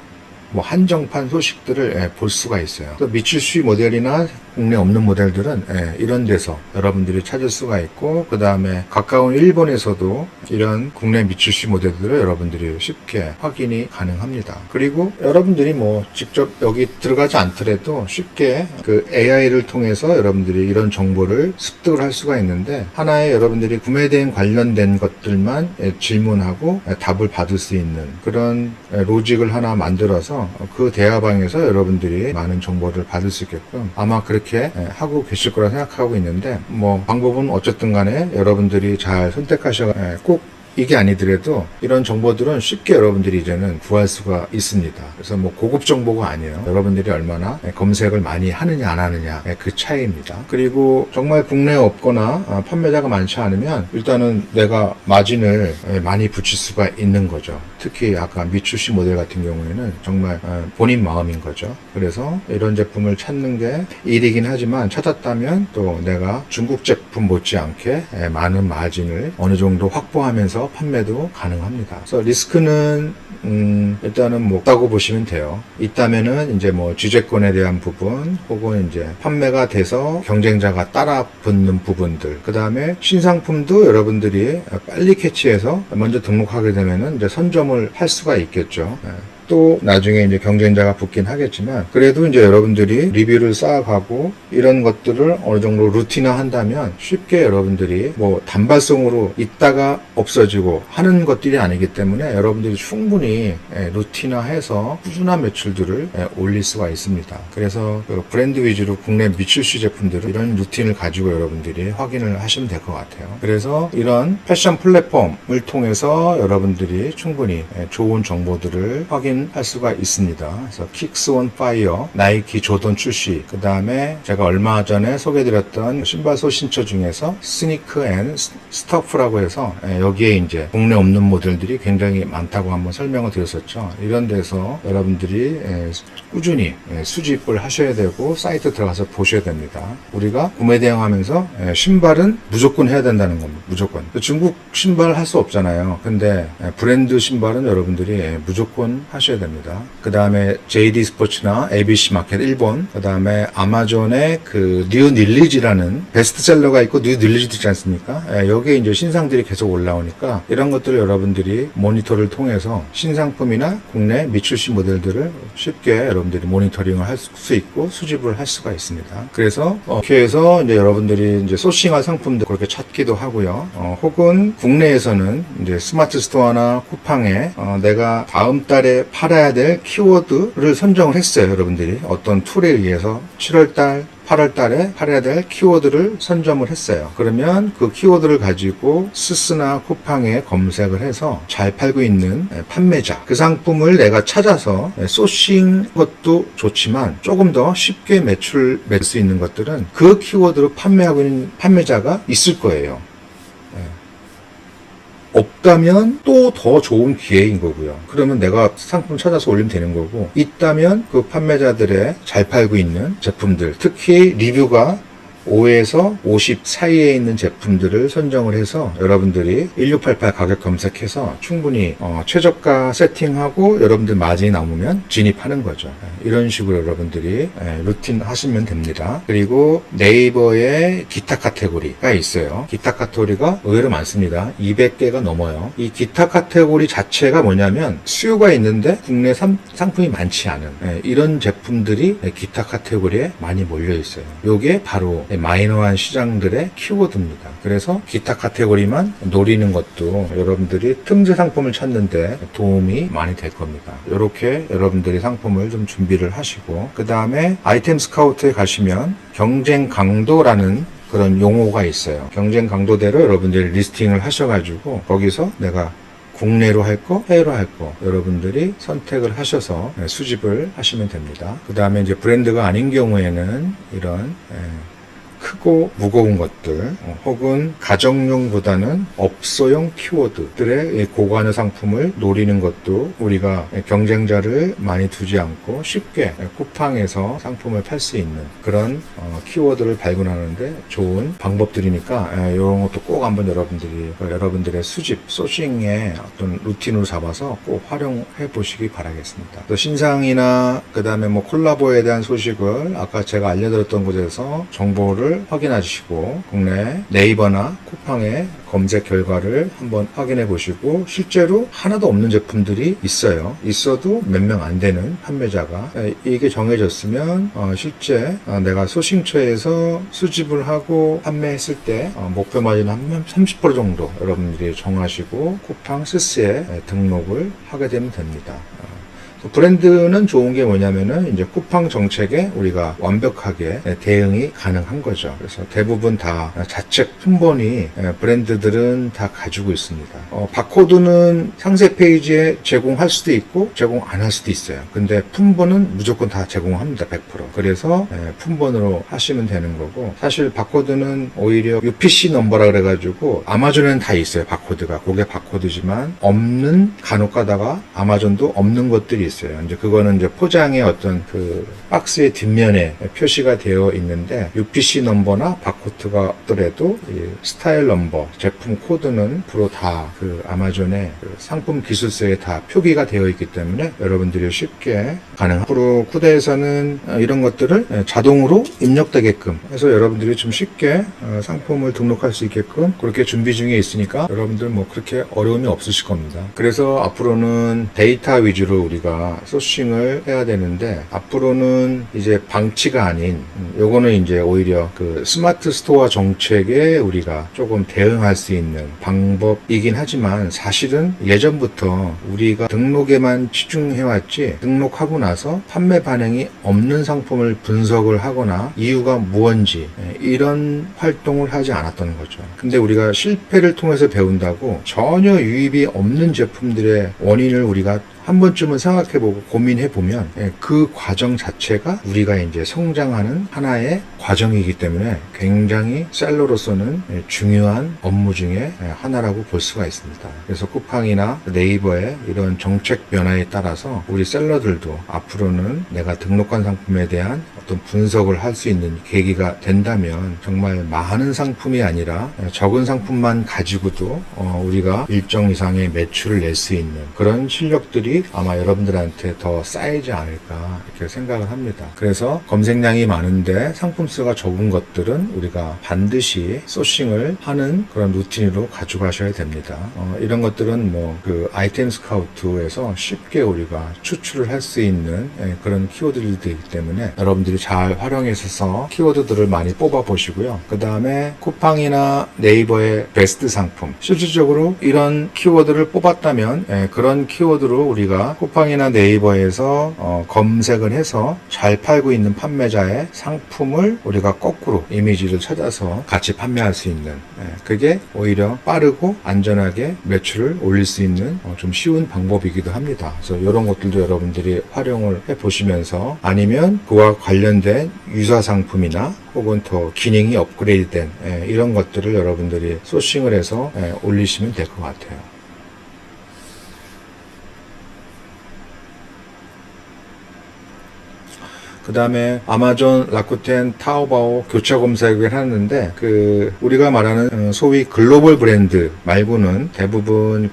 뭐 한정판 소식들을 볼 수가 있어요. 또 미츠슈 모델이나 국내 없는 모델들은 이런 데서 여러분들이 찾을 수가 있고, 그 다음에 가까운 일본에서도 이런 국내 미츠슈 모델들을 여러분들이 쉽게 확인이 가능합니다. 그리고 여러분들이 뭐 직접 여기 들어가지 않더라도 쉽게 그 AI를 통해서 여러분들이 이런 정보를 습득을 할 수가 있는데, 하나의 여러분들이 구매 대행 관련된 것들만 질문하고 답을 받을 수 있는 그런 로직을 하나 만들어서 그 대화방에서 여러분들이 많은 정보를 받을 수 있게끔 아마 그렇게 하고 계실 거라 생각하고 있는데, 뭐 방법은 어쨌든 간에 여러분들이 잘 선택하셔 꼭 이게 아니더라도 이런 정보들은 쉽게 여러분들이 이제는 구할 수가 있습니다. 그래서 뭐 고급 정보가 아니에요. 여러분들이 얼마나 검색을 많이 하느냐 안 하느냐 그 차이입니다. 그리고 정말 국내에 없거나 판매자가 많지 않으면 일단은 내가 마진을 많이 붙일 수가 있는 거죠. 특히 아까 미츠슈 모델 같은 경우에는 정말 본인 마음인 거죠. 그래서 이런 제품을 찾는 게 일이긴 하지만 찾았다면 또 내가 중국 제품 못지않게 많은 마진을 어느 정도 확보하면서 판매도 가능합니다. 그래서 리스크는 일단은 뭐 없다고 보시면 돼요. 있다면은 이제 뭐 주재권에 대한 부분, 혹은 이제 판매가 돼서 경쟁자가 따라 붙는 부분들, 그 다음에 신상품도 여러분들이 빨리 캐치해서 먼저 등록하게 되면은 이제 선점을 할 수가 있겠죠. 또 나중에 이제 경쟁자가 붙긴 하겠지만, 그래도 이제 여러분들이 리뷰를 쌓아가고 이런 것들을 어느 정도 루틴화 한다면 쉽게 여러분들이 뭐 단발성으로 있다가 없어지고 하는 것들이 아니기 때문에 여러분들이 충분히 루틴화해서 꾸준한 매출들을 올릴 수가 있습니다. 그래서 그 브랜드 위주로 국내 미츠슈 제품들을 이런 루틴을 가지고 여러분들이 확인을 하시면 될 것 같아요. 그래서 이런 패션 플랫폼을 통해서 여러분들이 충분히 좋은 정보들을 확인할 수가 있습니다. 그래서 킥스 온 파이어, 나이키 조던 출시, 그 다음에 제가 얼마 전에 소개해드렸던 신발 소신처 중에서 스니크 앤 스터프라고 해서 여기에 이제 국내 없는 모델들이 굉장히 많다고 한번 설명을 드렸었죠. 이런 데서 여러분들이 꾸준히 수집을 하셔야 되고 사이트 들어가서 보셔야 됩니다. 우리가 구매 대행하면서 신발은 무조건 해야 된다는 겁니다. 무조건. 중국 신발 할 수 없잖아요. 근데 브랜드 신발은 여러분들이 무조건 하셔야 하셔야 됩니다. 그 다음에 JD 스포츠나 ABC 마켓 일본, 그 다음에 아마존의 그 뉴 닐리지라는 베스트셀러가 있고 뉴 닐리지도 있지 않습니까? 여기에 이제 신상들이 계속 올라오니까 이런 것들을 여러분들이 모니터를 통해서 신상품이나 국내 미출시 모델들을 쉽게 여러분들이 모니터링을 할 수 있고 수집을 할 수가 있습니다. 그래서 이렇게해서 이제 여러분들이 이제 소싱할 상품들 그렇게 찾기도 하고요. 혹은 국내에서는 이제 스마트 스토어나 쿠팡에 내가 다음 달에 팔아야 될 키워드를 선정을 했어요. 여러분들이 어떤 툴에 의해서 7월달 8월 달에 팔아야 될 키워드를 선점을 했어요. 그러면 그 키워드를 가지고 스스나 쿠팡에 검색을 해서 잘 팔고 있는 판매자, 그 상품을 내가 찾아서 소싱 것도 좋지만 조금 더 쉽게 매출 낼 수 있는 것들은 그 키워드로 판매하고 있는 판매자가 있을 거예요. 없다면 또 더 좋은 기회인 거고요. 그러면 내가 상품 찾아서 올리면 되는 거고, 있다면 그 판매자들의 잘 팔고 있는 제품들, 특히 리뷰가 5에서 50 사이에 있는 제품들을 선정을 해서 여러분들이 1688 가격 검색해서 충분히 최저가 세팅하고 여러분들 마진이 남으면 진입하는 거죠. 이런 식으로 여러분들이 루틴 하시면 됩니다. 그리고 네이버에 기타 카테고리가 있어요. 기타 카테고리가 의외로 많습니다. 200개가 넘어요. 이 기타 카테고리 자체가 뭐냐면 수요가 있는데 국내 상품이 많지 않은 이런 제품들이 기타 카테고리에 많이 몰려 있어요. 요게 바로 마이너한 시장들의 키워드입니다. 그래서 기타 카테고리만 노리는 것도 여러분들이 틈새 상품을 찾는데 도움이 많이 될 겁니다. 이렇게 여러분들이 상품을 좀 준비를 하시고, 그 다음에 아이템 스카우트에 가시면 경쟁 강도라는 그런 용어가 있어요. 경쟁 강도대로 여러분들이 리스팅을 하셔가지고 거기서 내가 국내로 할 거, 해외로 할 거 여러분들이 선택을 하셔서 수집을 하시면 됩니다. 그 다음에 이제 브랜드가 아닌 경우에는 이런 크고 무거운 것들, 혹은 가정용보다는 업소용 키워드들의 고관여 상품을 노리는 것도 우리가 경쟁자를 많이 두지 않고 쉽게 쿠팡에서 상품을 팔 수 있는 그런 키워드를 발견하는데 좋은 방법들이니까 이런 것도 꼭 한번 여러분들의 수집, 소싱의 어떤 루틴으로 잡아서 꼭 활용해 보시기 바라겠습니다. 또 신상이나 그 다음에 뭐 콜라보에 대한 소식을 아까 제가 알려드렸던 곳에서 정보를 확인하시고 국내 네이버나 쿠팡의 검색 결과를 한번 확인해 보시고, 실제로 하나도 없는 제품들이 있어도 몇 명 안 되는 판매자가 이게 정해졌으면 실제 내가 소싱처에서 수집을 하고 판매했을 때 목표 마진 한 30% 정도 여러분들이 정하시고 쿠팡 스스에 등록을 하게 되면 됩니다. 브랜드는 좋은 게 뭐냐면은 이제 쿠팡 정책에 우리가 완벽하게 대응이 가능한 거죠. 그래서 대부분 다 자책 품번이 브랜드들은 다 가지고 있습니다. 바코드는 상세 페이지에 제공할 수도 있고 제공 안 할 수도 있어요. 근데 품번은 무조건 다 제공합니다. 100%. 그래서 품번으로 하시면 되는 거고, 사실 바코드는 오히려 UPC 넘버라 그래가지고 아마존에는 다 있어요. 바코드가. 그게 바코드지만 없는, 간혹 가다가 아마존도 없는 것들이 있어요. 이제 그거는 이제 포장의 어떤 그 박스의 뒷면에 표시가 되어 있는데, UPC 넘버나 바코드가 없더라도 스타일 넘버, 제품 코드는 프로 다 그 아마존의 그 상품 기술서에 다 표기가 되어 있기 때문에 여러분들이 쉽게 가능합니다. 앞으로 쿠데에서는 이런 것들을 자동으로 입력되게끔 해서 여러분들이 좀 쉽게 상품을 등록할 수 있게끔 그렇게 준비 중에 있으니까 여러분들 뭐 그렇게 어려움이 없으실 겁니다. 그래서 앞으로는 데이터 위주로 우리가 소싱을 해야 되는데, 앞으로는 이제 방치가 아닌 요거는 이제 오히려 그 스마트 스토어 정책에 우리가 조금 대응할 수 있는 방법이긴 하지만, 사실은 예전부터 우리가 등록에만 치중해왔지 등록하고 나서 판매 반응이 없는 상품을 분석을 하거나 이유가 무언지 이런 활동을 하지 않았던 거죠. 근데 우리가 실패를 통해서 배운다고 전혀 유입이 없는 제품들의 원인을 우리가 한 번쯤은 생각해보고 고민해보면 그 과정 자체가 우리가 이제 성장하는 하나의 과정이기 때문에 굉장히 셀러로서는 중요한 업무 중에 하나라고 볼 수가 있습니다. 그래서 쿠팡이나 네이버의 이런 정책 변화에 따라서 우리 셀러들도 앞으로는 내가 등록한 상품에 대한 어떤 분석을 할 수 있는 계기가 된다면 정말 많은 상품이 아니라 적은 상품만 가지고도 우리가 일정 이상의 매출을 낼 수 있는 그런 실력들이 아마 여러분들한테 더 쌓이지 않을까 이렇게 생각을 합니다. 그래서 검색량이 많은데 상품 수가 적은 것들은 우리가 반드시 소싱을 하는 그런 루틴으로 가져가셔야 됩니다. 이런 것들은 뭐 그 아이템 스카우트에서 쉽게 우리가 추출을 할 수 있는 그런 키워드들이기 때문에 여러분들이 잘 활용해서 키워드들을 많이 뽑아 보시고요. 그 다음에 쿠팡이나 네이버의 베스트 상품, 실질적으로 이런 키워드를 뽑았다면 그런 키워드로 우리가 쿠팡이나 네이버에서 검색을 해서 잘 팔고 있는 판매자의 상품을 우리가 거꾸로 이미지를 찾아서 같이 판매할 수 있는, 그게 오히려 빠르고 안전하게 매출을 올릴 수 있는 좀 쉬운 방법이기도 합니다. 그래서 이런 것들도 여러분들이 활용을 해보시면서, 아니면 그와 관련된 유사 상품이나 혹은 더 기능이 업그레이드된 이런 것들을 여러분들이 소싱을 해서 올리시면 될 것 같아요. 그 다음에 아마존, 라쿠텐, 타오바오 교차 검색을 하는데, 우리가 말하는 소위 글로벌 브랜드 말고는 대부분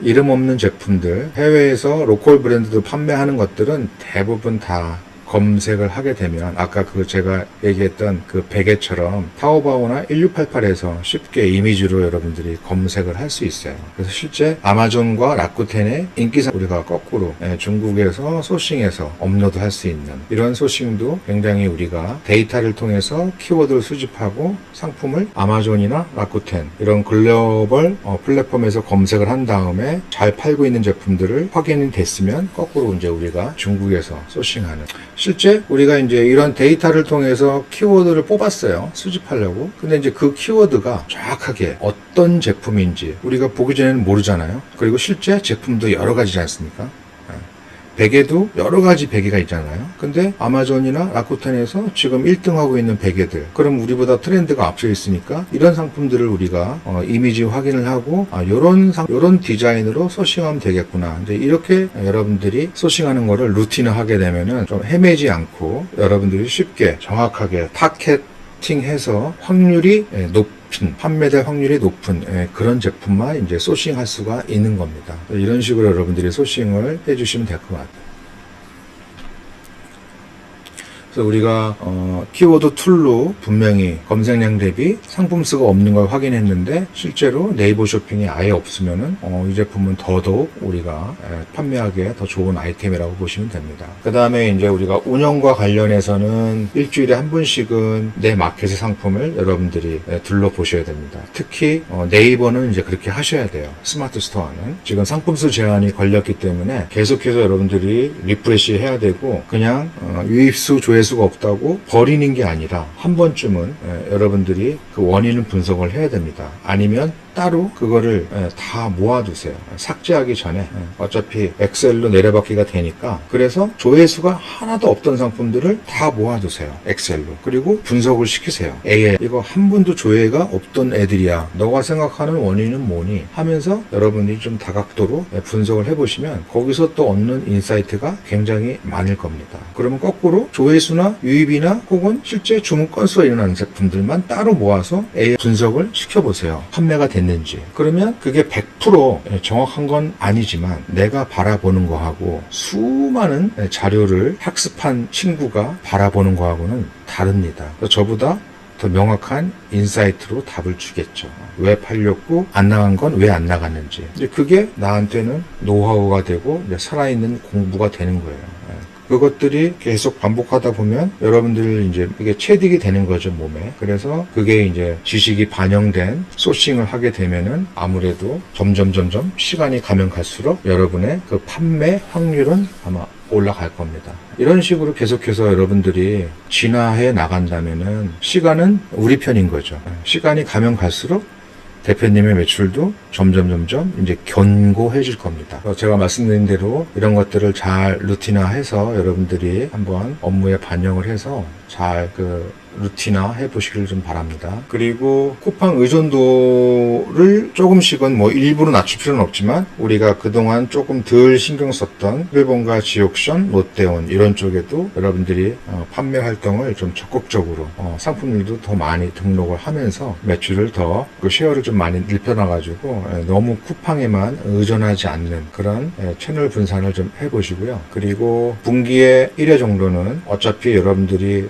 이름 없는 제품들, 해외에서 로컬 브랜드도 판매하는 것들은 대부분 다 검색을 하게 되면 아까 제가 얘기했던 베개처럼 타오바오나 1688에서 쉽게 이미지로 여러분들이 검색을 할 수 있어요. 그래서 실제 아마존과 라쿠텐의 인기상 우리가 거꾸로 중국에서 소싱해서 업로드할 수 있는 이런 소싱도 굉장히 우리가 데이터를 통해서 키워드를 수집하고 상품을 아마존이나 라쿠텐 이런 글로벌 플랫폼에서 검색을 한 다음에 잘 팔고 있는 제품들을 확인이 됐으면 거꾸로 이제 우리가 중국에서 소싱하는, 실제 우리가 이제 이런 데이터를 통해서 키워드를 뽑았어요. 수집하려고. 근데 이제 그 키워드가 정확하게 어떤 제품인지 우리가 보기 전에는 모르잖아요. 그리고 실제 제품도 여러 가지지 않습니까? 베개도 여러 가지 베개가 있잖아요. 근데 아마존이나 라쿠텐에서 지금 1등하고 있는 베개들, 그럼 우리보다 트렌드가 앞서 있으니까 이런 상품들을 우리가 이미지 확인을 하고 요런 디자인으로 소싱하면 되겠구나. 이제 이렇게 여러분들이 소싱하는 거를 루틴을 하게 되면은 좀 헤매지 않고 여러분들이 쉽게 정확하게 타겟팅해서 확률이 판매될 확률이 높은 그런 제품만 이제 소싱할 수가 있는 겁니다. 이런 식으로 여러분들이 소싱을 해주시면 될 것 같아요. 그래서 우리가 키워드 툴로 분명히 검색량 대비 상품 수가 없는 걸 확인했는데, 실제로 네이버 쇼핑이 아예 없으면은 이 제품은 더더욱 우리가 판매하기에 더 좋은 아이템이라고 보시면 됩니다. 그 다음에 이제 우리가 운영과 관련해서는 일주일에 한 번씩은 내 마켓의 상품을 여러분들이 둘러보셔야 됩니다. 특히 네이버는 이제 그렇게 하셔야 돼요. 스마트 스토어는 지금 상품 수 제한이 걸렸기 때문에 계속해서 여러분들이 리프레시 해야 되고, 그냥 유입수 조회수가 없다고 버리는 게 아니라 한 번쯤은 여러분들이 그 원인을 분석을 해야 됩니다. 아니면 따로 그거를 다 모아두세요. 삭제하기 전에. 어차피 엑셀로 내려받기가 되니까. 그래서 조회수가 하나도 없던 상품들을 다 모아두세요. 엑셀로. 그리고 분석을 시키세요. AI, 이거 한 번도 조회가 없던 애들이야. 너가 생각하는 원인은 뭐니? 하면서 여러분이 좀 다각도로 분석을 해보시면 거기서 또 얻는 인사이트가 굉장히 많을 겁니다. 그러면 거꾸로 조회수나 유입이나 혹은 실제 주문 건수가 일어나는 제품들만 따로 모아서 AI 분석을 시켜보세요. 판매가 됐는지. 그러면 그게 100% 정확한 건 아니지만 내가 바라보는 거하고 수많은 자료를 학습한 친구가 바라보는 거하고는 다릅니다. 저보다 더 명확한 인사이트로 답을 주겠죠. 왜 팔렸고 안 나간 건 왜 안 나갔는지. 이제 그게 나한테는 노하우가 되고 살아있는 공부가 되는 거예요. 그것들이 계속 반복하다 보면 여러분들 이제 이게 체득이 되는 거죠, 몸에. 그래서 그게 이제 지식이 반영된 소싱을 하게 되면은 아무래도 점점 시간이 가면 갈수록 여러분의 그 판매 확률은 아마 올라갈 겁니다. 이런 식으로 계속해서 여러분들이 진화해 나간다면은 시간은 우리 편인 거죠. 시간이 가면 갈수록 대표님의 매출도 점점 이제 견고해질 겁니다. 제가 말씀드린 대로 이런 것들을 잘 루틴화해서 여러분들이 한번 업무에 반영을 해서 잘 루틴화 해보시길 좀 바랍니다. 그리고 쿠팡 의존도를 조금씩은 뭐 일부러 낮출 필요는 없지만 우리가 그동안 조금 덜 신경 썼던 11번가 지옥션, 롯데온 이런 쪽에도 여러분들이 판매 활동을 좀 적극적으로 상품들도 더 많이 등록을 하면서 매출을 더 그 쉐어를 좀 많이 늘려놔가지고 너무 쿠팡에만 의존하지 않는 그런 채널 분산을 좀 해보시고요. 그리고 분기에 1회 정도는 어차피 여러분들이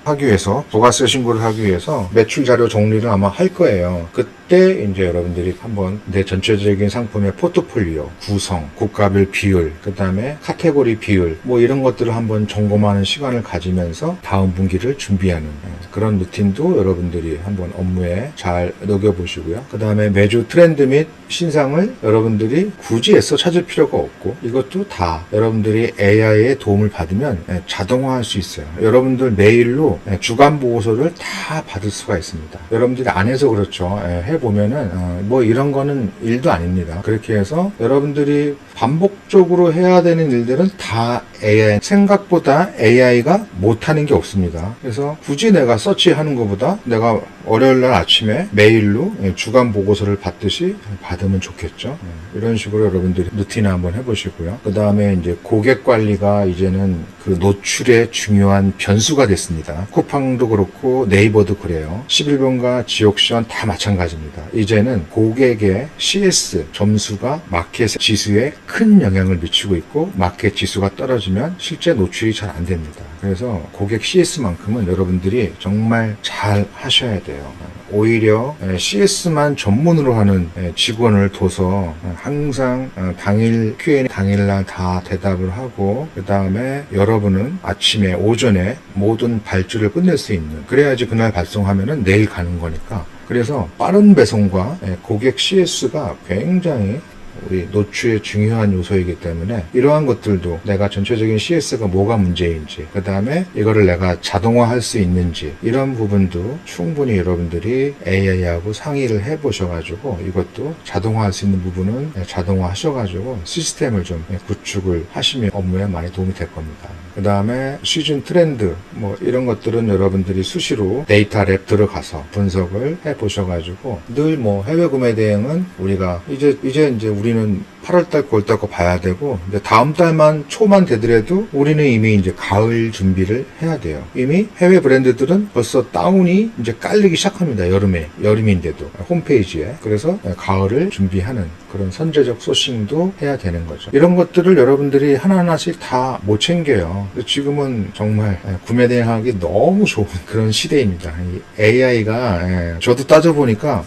하기 위해서 부가세 신고를 하기 위해서 매출 자료 정리를 아마 할 거예요. 그때 이제 여러분들이 한번 내 전체적인 상품의 포트폴리오 구성, 국가별 비율, 그 다음에 카테고리 비율 뭐 이런 것들을 한번 점검하는 시간을 가지면서 다음 분기를 준비하는 그런 루틴도 여러분들이 한번 업무에 잘 녹여보시고요. 그 다음에 매주 트렌드 및 신상을 여러분들이 굳이 애써 찾을 필요가 없고 이것도 다 여러분들이 AI의 도움을 받으면 자동화할 수 있어요. 여러분들 메일로 주간 보고서를 다 받을 수가 있습니다. 여러분들이 안 해서 그렇죠. 해보면은 뭐 이런 거는 일도 아닙니다. 그렇게 해서 여러분들이 반복적으로 해야 되는 일들은 다 AI, 생각보다 AI가 못하는 게 없습니다. 그래서 굳이 내가 서치하는 것보다 내가 월요일날 아침에 메일로 주간 보고서를 받듯이 받으면 좋겠죠. 이런 식으로 여러분들이 루틴을 한번 해보시고요. 그 다음에 이제 고객 관리가 이제는 그 노출의 중요한 변수가 됐습니다. 쿠팡도 그렇고 네이버도 그래요. 11번가 지옥션 다 마찬가지입니다. 이제는 고객의 CS 점수가 마켓 지수에 큰 영향을 미치고 있고 마켓 지수가 떨어지면 실제 노출이 잘 안 됩니다. 그래서 고객 CS만큼은 여러분들이 정말 잘 하셔야 돼요. 오히려 CS만 전문으로 하는 직원을 둬서 항상 당일 Q&A 당일날 다 대답을 하고 그 다음에 여러분은 아침에 오전에 모든 발주를 끝낼 수 있는 그래야지 그날 발송하면은 내일 가는 거니까 그래서 빠른 배송과 고객 CS가 굉장히 우리 노출의 중요한 요소이기 때문에 이러한 것들도 내가 전체적인 CS가 뭐가 문제인지 그 다음에 이거를 내가 자동화할 수 있는지 이런 부분도 충분히 여러분들이 AI하고 상의를 해보셔가지고 이것도 자동화할 수 있는 부분은 자동화 하셔가지고 시스템을 좀 구축을 하시면 업무에 많이 도움이 될 겁니다. 그 다음에 시즌 트렌드 뭐 이런 것들은 여러분들이 수시로 데이터 랩 들어가서 분석을 해보셔가지고 늘 뭐 해외 구매 대행은 우리가 이제 우리는 8월달, 9월달 거 봐야 되고 이제 다음 달만 초만 되더라도 우리는 이미 이제 가을 준비를 해야 돼요. 이미 해외 브랜드들은 벌써 다운이 이제 깔리기 시작합니다. 여름인데도 홈페이지에. 그래서 가을을 준비하는 그런 선제적 소싱도 해야 되는 거죠. 이런 것들을 여러분들이 하나하나씩 다 못 챙겨요. 지금은 정말 구매 대행하기 너무 좋은 그런 시대입니다. AI가 저도 따져보니까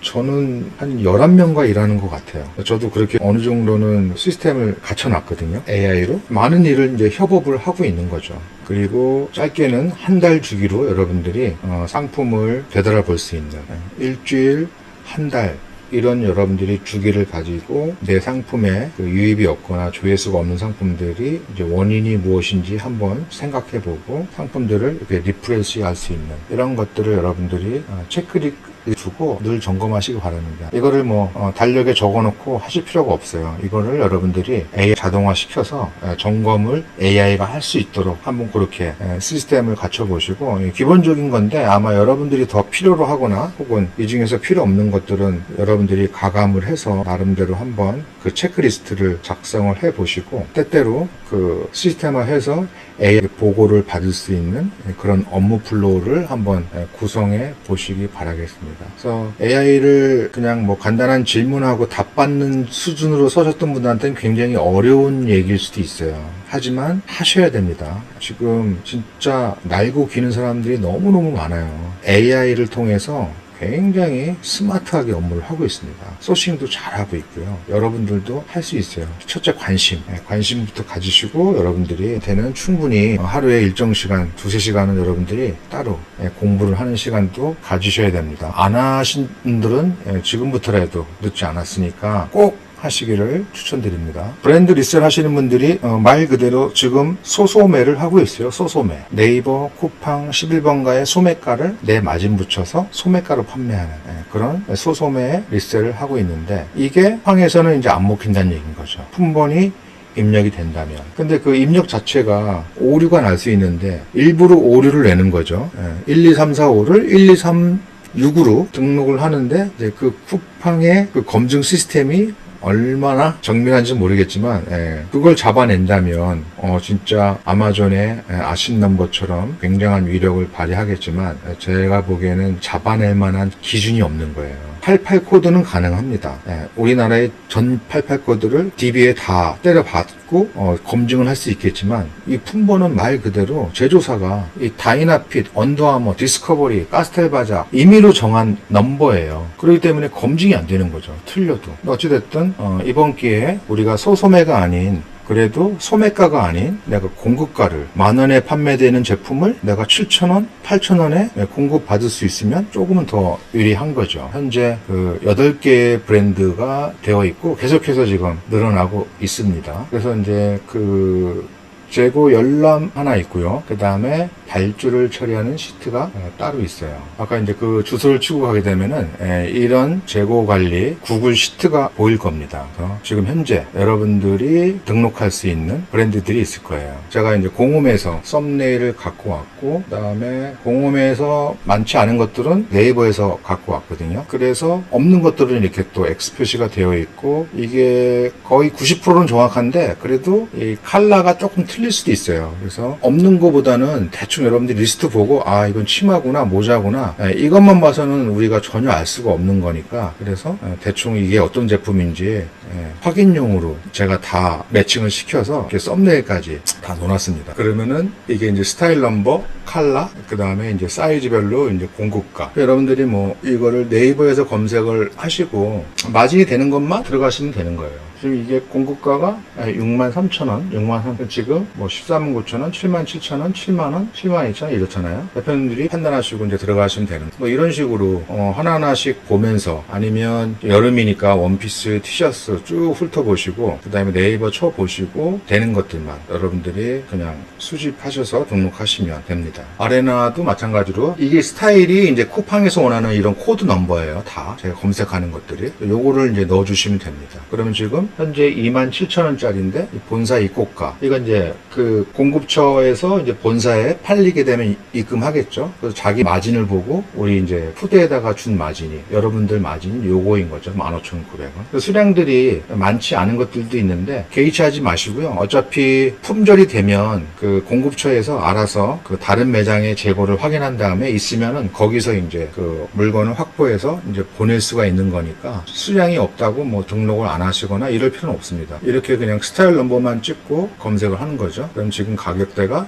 저는 한 11명과 일하는 것 같아요. 저도 그렇게 어느 정도는 시스템을 갖춰놨거든요. AI로. 많은 일을 이제 협업을 하고 있는 거죠. 그리고 짧게는 한 달 주기로 여러분들이 상품을 되돌아 볼 수 있는 일주일, 한 달 이런 여러분들이 주기를 가지고 내 상품에 유입이 없거나 조회수가 없는 상품들이 이제 원인이 무엇인지 한번 생각해보고 상품들을 이렇게 리프레시 할 수 있는 이런 것들을 여러분들이 체크리스트 두고 늘 점검하시기 바랍니다. 이거를 달력에 적어놓고 하실 필요가 없어요. 이거를 여러분들이 AI 자동화 시켜서 점검을 AI가 할 수 있도록 한번 그렇게 시스템을 갖춰보시고 기본적인 건데 아마 여러분들이 더 필요로 하거나 혹은 이 중에서 필요 없는 것들은 여러분들이 가감을 해서 나름대로 한번 그 체크리스트를 작성을 해보시고 때때로 그 시스템화해서 AI 보고를 받을 수 있는 그런 업무 플로우를 한번 구성해 보시기 바라겠습니다. 그래서 AI를 그냥 간단한 질문하고 답받는 수준으로 써셨던 분들한테는 굉장히 어려운 얘기일 수도 있어요. 하지만 하셔야 됩니다. 지금 진짜 날고 기는 사람들이 너무너무 많아요. AI를 통해서 굉장히 스마트하게 업무를 하고 있습니다. 소싱도 잘하고 있고요. 여러분들도 할 수 있어요. 첫째 관심부터 가지시고 여러분들이 되는 충분히 하루에 일정 시간, 2-3시간은 여러분들이 따로 공부를 하는 시간도 가지셔야 됩니다. 안 하신 분들은 지금부터라도 늦지 않았으니까 꼭 하시기를 추천드립니다. 브랜드 리셀 하시는 분들이 말 그대로 지금 소소매를 하고 있어요. 소소매. 네이버, 쿠팡, 11번가의 소매가를 내 마진 붙여서 소매가로 판매하는 그런 소소매 리셀을 하고 있는데 이게 쿠팡에서는 이제 안 먹힌다는 얘기인 거죠. 품번이 입력이 된다면. 근데 그 입력 자체가 오류가 날 수 있는데 일부러 오류를 내는 거죠. 1, 2, 3, 4, 5를 1, 2, 3, 6으로 등록을 하는데 이제 그 쿠팡의 그 검증 시스템이 얼마나 정밀한지 모르겠지만 그걸 잡아낸다면 진짜 아마존의 아신 넘버처럼 굉장한 위력을 발휘하겠지만 제가 보기에는 잡아낼 만한 기준이 없는 거예요. 88 코드는 가능합니다. 우리나라의 전 88 코드를 DB에 다 때려받고 검증을 할 수 있겠지만 이 품번은 말 그대로 제조사가 이 다이나핏, 언더아머, 디스커버리, 카스텔바자 임의로 정한 넘버예요. 그렇기 때문에 검증이 안 되는 거죠. 틀려도. 어찌됐든 이번 기회에 우리가 소소매가 아닌 그래도 소매가가 아닌 내가 공급가를 10,000원에 판매되는 제품을 내가 7,000원, 8,000원에 공급받을 수 있으면 조금은 더 유리한 거죠. 현재 그 8개의 브랜드가 되어 있고 계속해서 지금 늘어나고 있습니다. 그래서 이제 그 재고 열람 하나 있고요. 그 다음에 발주를 처리하는 시트가 따로 있어요. 아까 이제 그 주소를 치고 가게 되면은 이런 재고 관리 구글 시트가 보일 겁니다. 지금 현재 여러분들이 등록할 수 있는 브랜드들이 있을 거예요. 제가 이제 공홈에서 썸네일을 갖고 왔고, 그 다음에 공홈에서 많지 않은 것들은 네이버에서 갖고 왔거든요. 그래서 없는 것들은 이렇게 또 X 표시가 되어 있고, 이게 거의 90%는 정확한데 그래도 이 컬러가 조금 틀릴 수도 있어요. 그래서 없는 것보다는 대충 여러분들이 리스트 보고 이건 치마구나 모자구나 이것만 봐서는 우리가 전혀 알 수가 없는 거니까, 그래서 대충 이게 어떤 제품인지 확인용으로 제가 다 매칭을 시켜서 이렇게 썸네일까지 다 놓았습니다. 그러면은 이게 이제 스타일 넘버, 컬러, 그 다음에 이제 사이즈별로 이제 공급가. 여러분들이 뭐 이거를 네이버에서 검색을 하시고 마진이 되는 것만 들어가시면 되는 거예요. 지금 이게 공급가가 63,000원, 63,000원, 지금 뭐 149,000원, 77,000원, 7만원, 72,000원 이렇잖아요. 대표님들이 판단하시고 이제 들어가시면 되는, 뭐 이런 식으로 하나하나씩 보면서, 아니면 여름이니까 원피스, 티셔츠 쭉 훑어보시고, 그 다음에 네이버 쳐보시고 되는 것들만 여러분들이 그냥 수집하셔서 등록하시면 됩니다. 아레나도 마찬가지로 이게 스타일이 이제 쿠팡에서 원하는 이런 코드 넘버예요. 다 제가 검색하는 것들이. 요거를 이제 넣어주시면 됩니다. 그러면 지금 현재 27,000원짜리인데 본사 입고가, 이건 이제 그 공급처에서 이제 본사에 팔리게 되면 입금하겠죠. 그래서 자기 마진을 보고 우리 이제 푸드에다가 준 마진이, 여러분들 마진이 요거인 거죠. 15,900원. 수량들이 많지 않은 것들도 있는데 개의치하지 마시고요. 어차피 품절이 되면 그 공급처에서 알아서 그 다른 매장의 재고를 확인한 다음에 있으면은 거기서 이제 그 물건을 확보해서 이제 보낼 수가 있는 거니까, 수량이 없다고 뭐 등록을 안 하시거나 이럴 필요는 없습니다. 이렇게 그냥 스타일 넘버만 찍고 검색을 하는 거죠. 그럼 지금 가격대가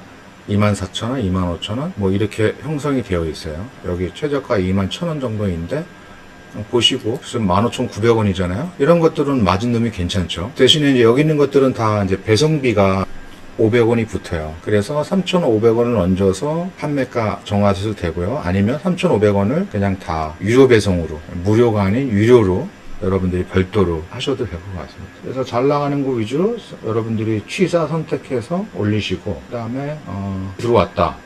24,000원, 25,000원 뭐 이렇게 형성이 되어 있어요. 여기 최저가 21,000원 정도인데 보시고 지금 15,900원이잖아요. 이런 것들은 마진놈이 괜찮죠. 대신에 이제 여기 있는 것들은 다 이제 배송비가 500원이 붙어요. 그래서 3,500원을 얹어서 판매가 정하셔도 되고요. 아니면 3,500원을 그냥 다 유료 배송으로, 무료가 아닌 유료로 여러분들이 별도로 하셔도 될 것 같습니다. 그래서 잘 나가는 거 위주로 여러분들이 취사 선택해서 올리시고, 그 다음에 들어왔다.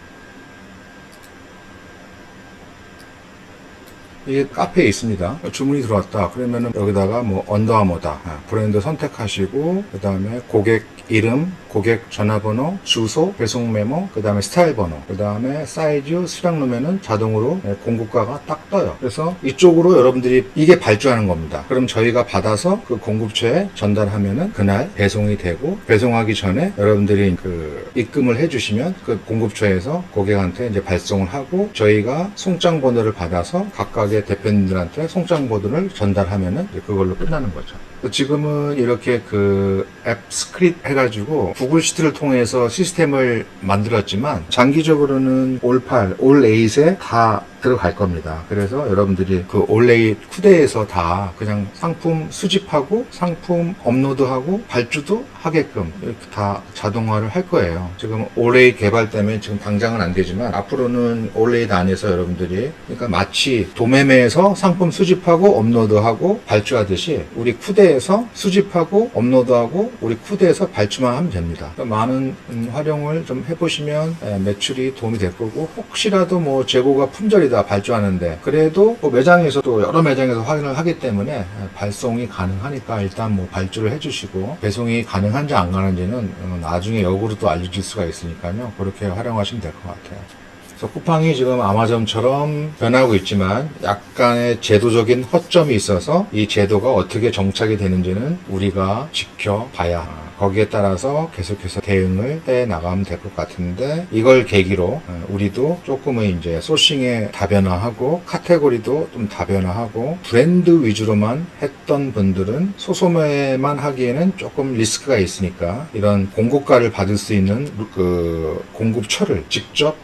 이게 카페에 있습니다. 주문이 들어왔다. 그러면은 여기다가 뭐 언더아머다. 브랜드 선택하시고, 그 다음에 고객 이름, 고객 전화번호, 주소, 배송 메모, 그 다음에 스타일 번호, 그 다음에 사이즈, 수량 넣으면은 자동으로 공급가가 딱 떠요. 그래서 이쪽으로 여러분들이 이게 발주하는 겁니다. 그럼 저희가 받아서 그 공급처에 전달하면은 그날 배송이 되고, 배송하기 전에 여러분들이 그 입금을 해주시면 그 공급처에서 고객한테 이제 발송을 하고, 저희가 송장 번호를 받아서 각각의 대표님들한테 송장 번호를 전달하면은 그걸로 끝나는 거죠. 지금은 이렇게 그 앱 스크립트 해가지고 구글 시트를 통해서 시스템을 만들었지만, 장기적으로는 올8, 올8에 다 들어갈 겁니다. 그래서 여러분들이 그 올8 쿠데에서 다 그냥 상품 수집하고 상품 업로드하고 발주도 하게끔 이렇게 다 자동화를 할 거예요. 지금 올8 개발 때문에 지금 당장은 안 되지만, 앞으로는 올8 안에서 여러분들이, 그러니까 마치 도매매에서 상품 수집하고 업로드하고 발주하듯이 우리 쿠데에서 수집하고 업로드하고 우리 쿠데에서 발주만 하면 됩니다. 그러니까 많은 활용을 좀 해보시면 매출이 도움이 될 거고, 혹시라도 뭐 재고가 품절이다 다 발주하는데 그래도 뭐 매장에서 또 여러 매장에서 확인을 하기 때문에 발송이 가능하니까 일단 뭐 발주를 해주시고 배송이 가능한지 안 가능한지는 나중에 역으로 또 알려줄 수가 있으니까요. 그렇게 활용하시면 될 것 같아요. 그래서 쿠팡이 지금 아마존처럼 변하고 있지만 약간의 제도적인 허점이 있어서 이 제도가 어떻게 정착이 되는지는 우리가 지켜봐야 거기에 따라서 계속해서 대응을 해 나가면 될 것 같은데 이걸 계기로 우리도 조금은 이제 소싱에 다변화하고 카테고리도 좀 다변화하고 브랜드 위주로만 했던 분들은 소소매만 하기에는 조금 리스크가 있으니까 이런 공급가를 받을 수 있는 그 공급처를 직접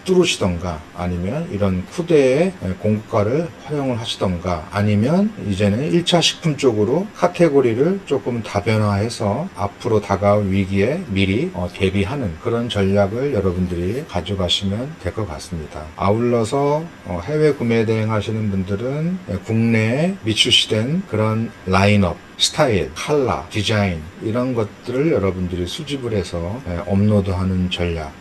뚫으시던가 아니면 이런 후대의 공급가를 활용을 하시던가 아니면 이제는 1차 식품 쪽으로 카테고리를 조금 다변화해서 앞으로 다가올 위기에 미리 대비하는 그런 전략을 여러분들이 가져가시면 될 것 같습니다. 아울러서 해외 구매 대행 하시는 분들은 국내에 미출시된 그런 라인업 스타일, 컬러, 디자인 이런 것들을 여러분들이 수집을 해서 업로드하는 전략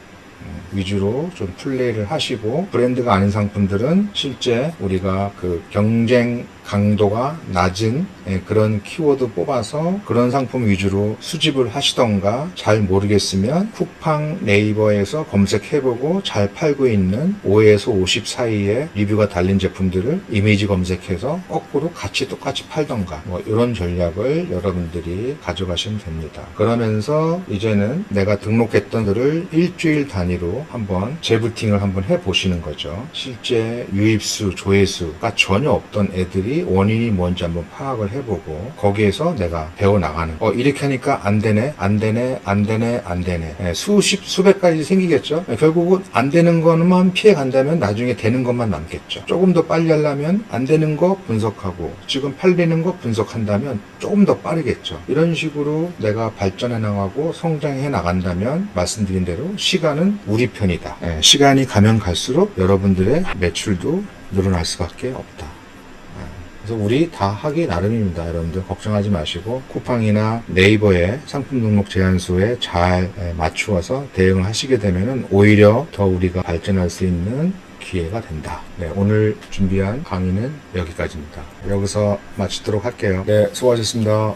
위주로 좀 플레이를 하시고 브랜드가 아닌 상품들은 실제 우리가 그 경쟁 강도가 낮은 그런 키워드 뽑아서 그런 상품 위주로 수집을 하시던가 잘 모르겠으면 쿠팡 네이버에서 검색해보고 잘 팔고 있는 5에서 50 사이에 리뷰가 달린 제품들을 이미지 검색해서 거꾸로 같이 똑같이 팔던가 뭐 이런 전략을 여러분들이 가져가시면 됩니다. 그러면서 이제는 내가 등록했던 들을 일주일 단위로 한번 재부팅을 한번 해보시는 거죠. 실제 유입수, 조회수가 전혀 없던 애들이 원인이 뭔지 한번 파악을 해보고 거기에서 내가 배워나가는 이렇게 하니까 안 되네 수백 가지 생기겠죠. 결국은 안 되는 것만 피해 간다면 나중에 되는 것만 남겠죠. 조금 더 빨리 하려면 안 되는 거 분석하고 지금 팔리는 거 분석한다면 조금 더 빠르겠죠. 이런 식으로 내가 발전해 나가고 성장해 나간다면 말씀드린 대로 시간은 우리 편이다. 시간이 가면 갈수록 여러분들의 매출도 늘어날 수밖에 없다. 그래서 우리 다 하기 나름입니다. 여러분들 걱정하지 마시고 쿠팡이나 네이버의 상품 등록 제한수에 잘 맞추어서 대응을 하시게 되면 오히려 더 우리가 발전할 수 있는 기회가 된다. 네, 오늘 준비한 강의는 여기까지입니다. 여기서 마치도록 할게요. 네, 수고하셨습니다.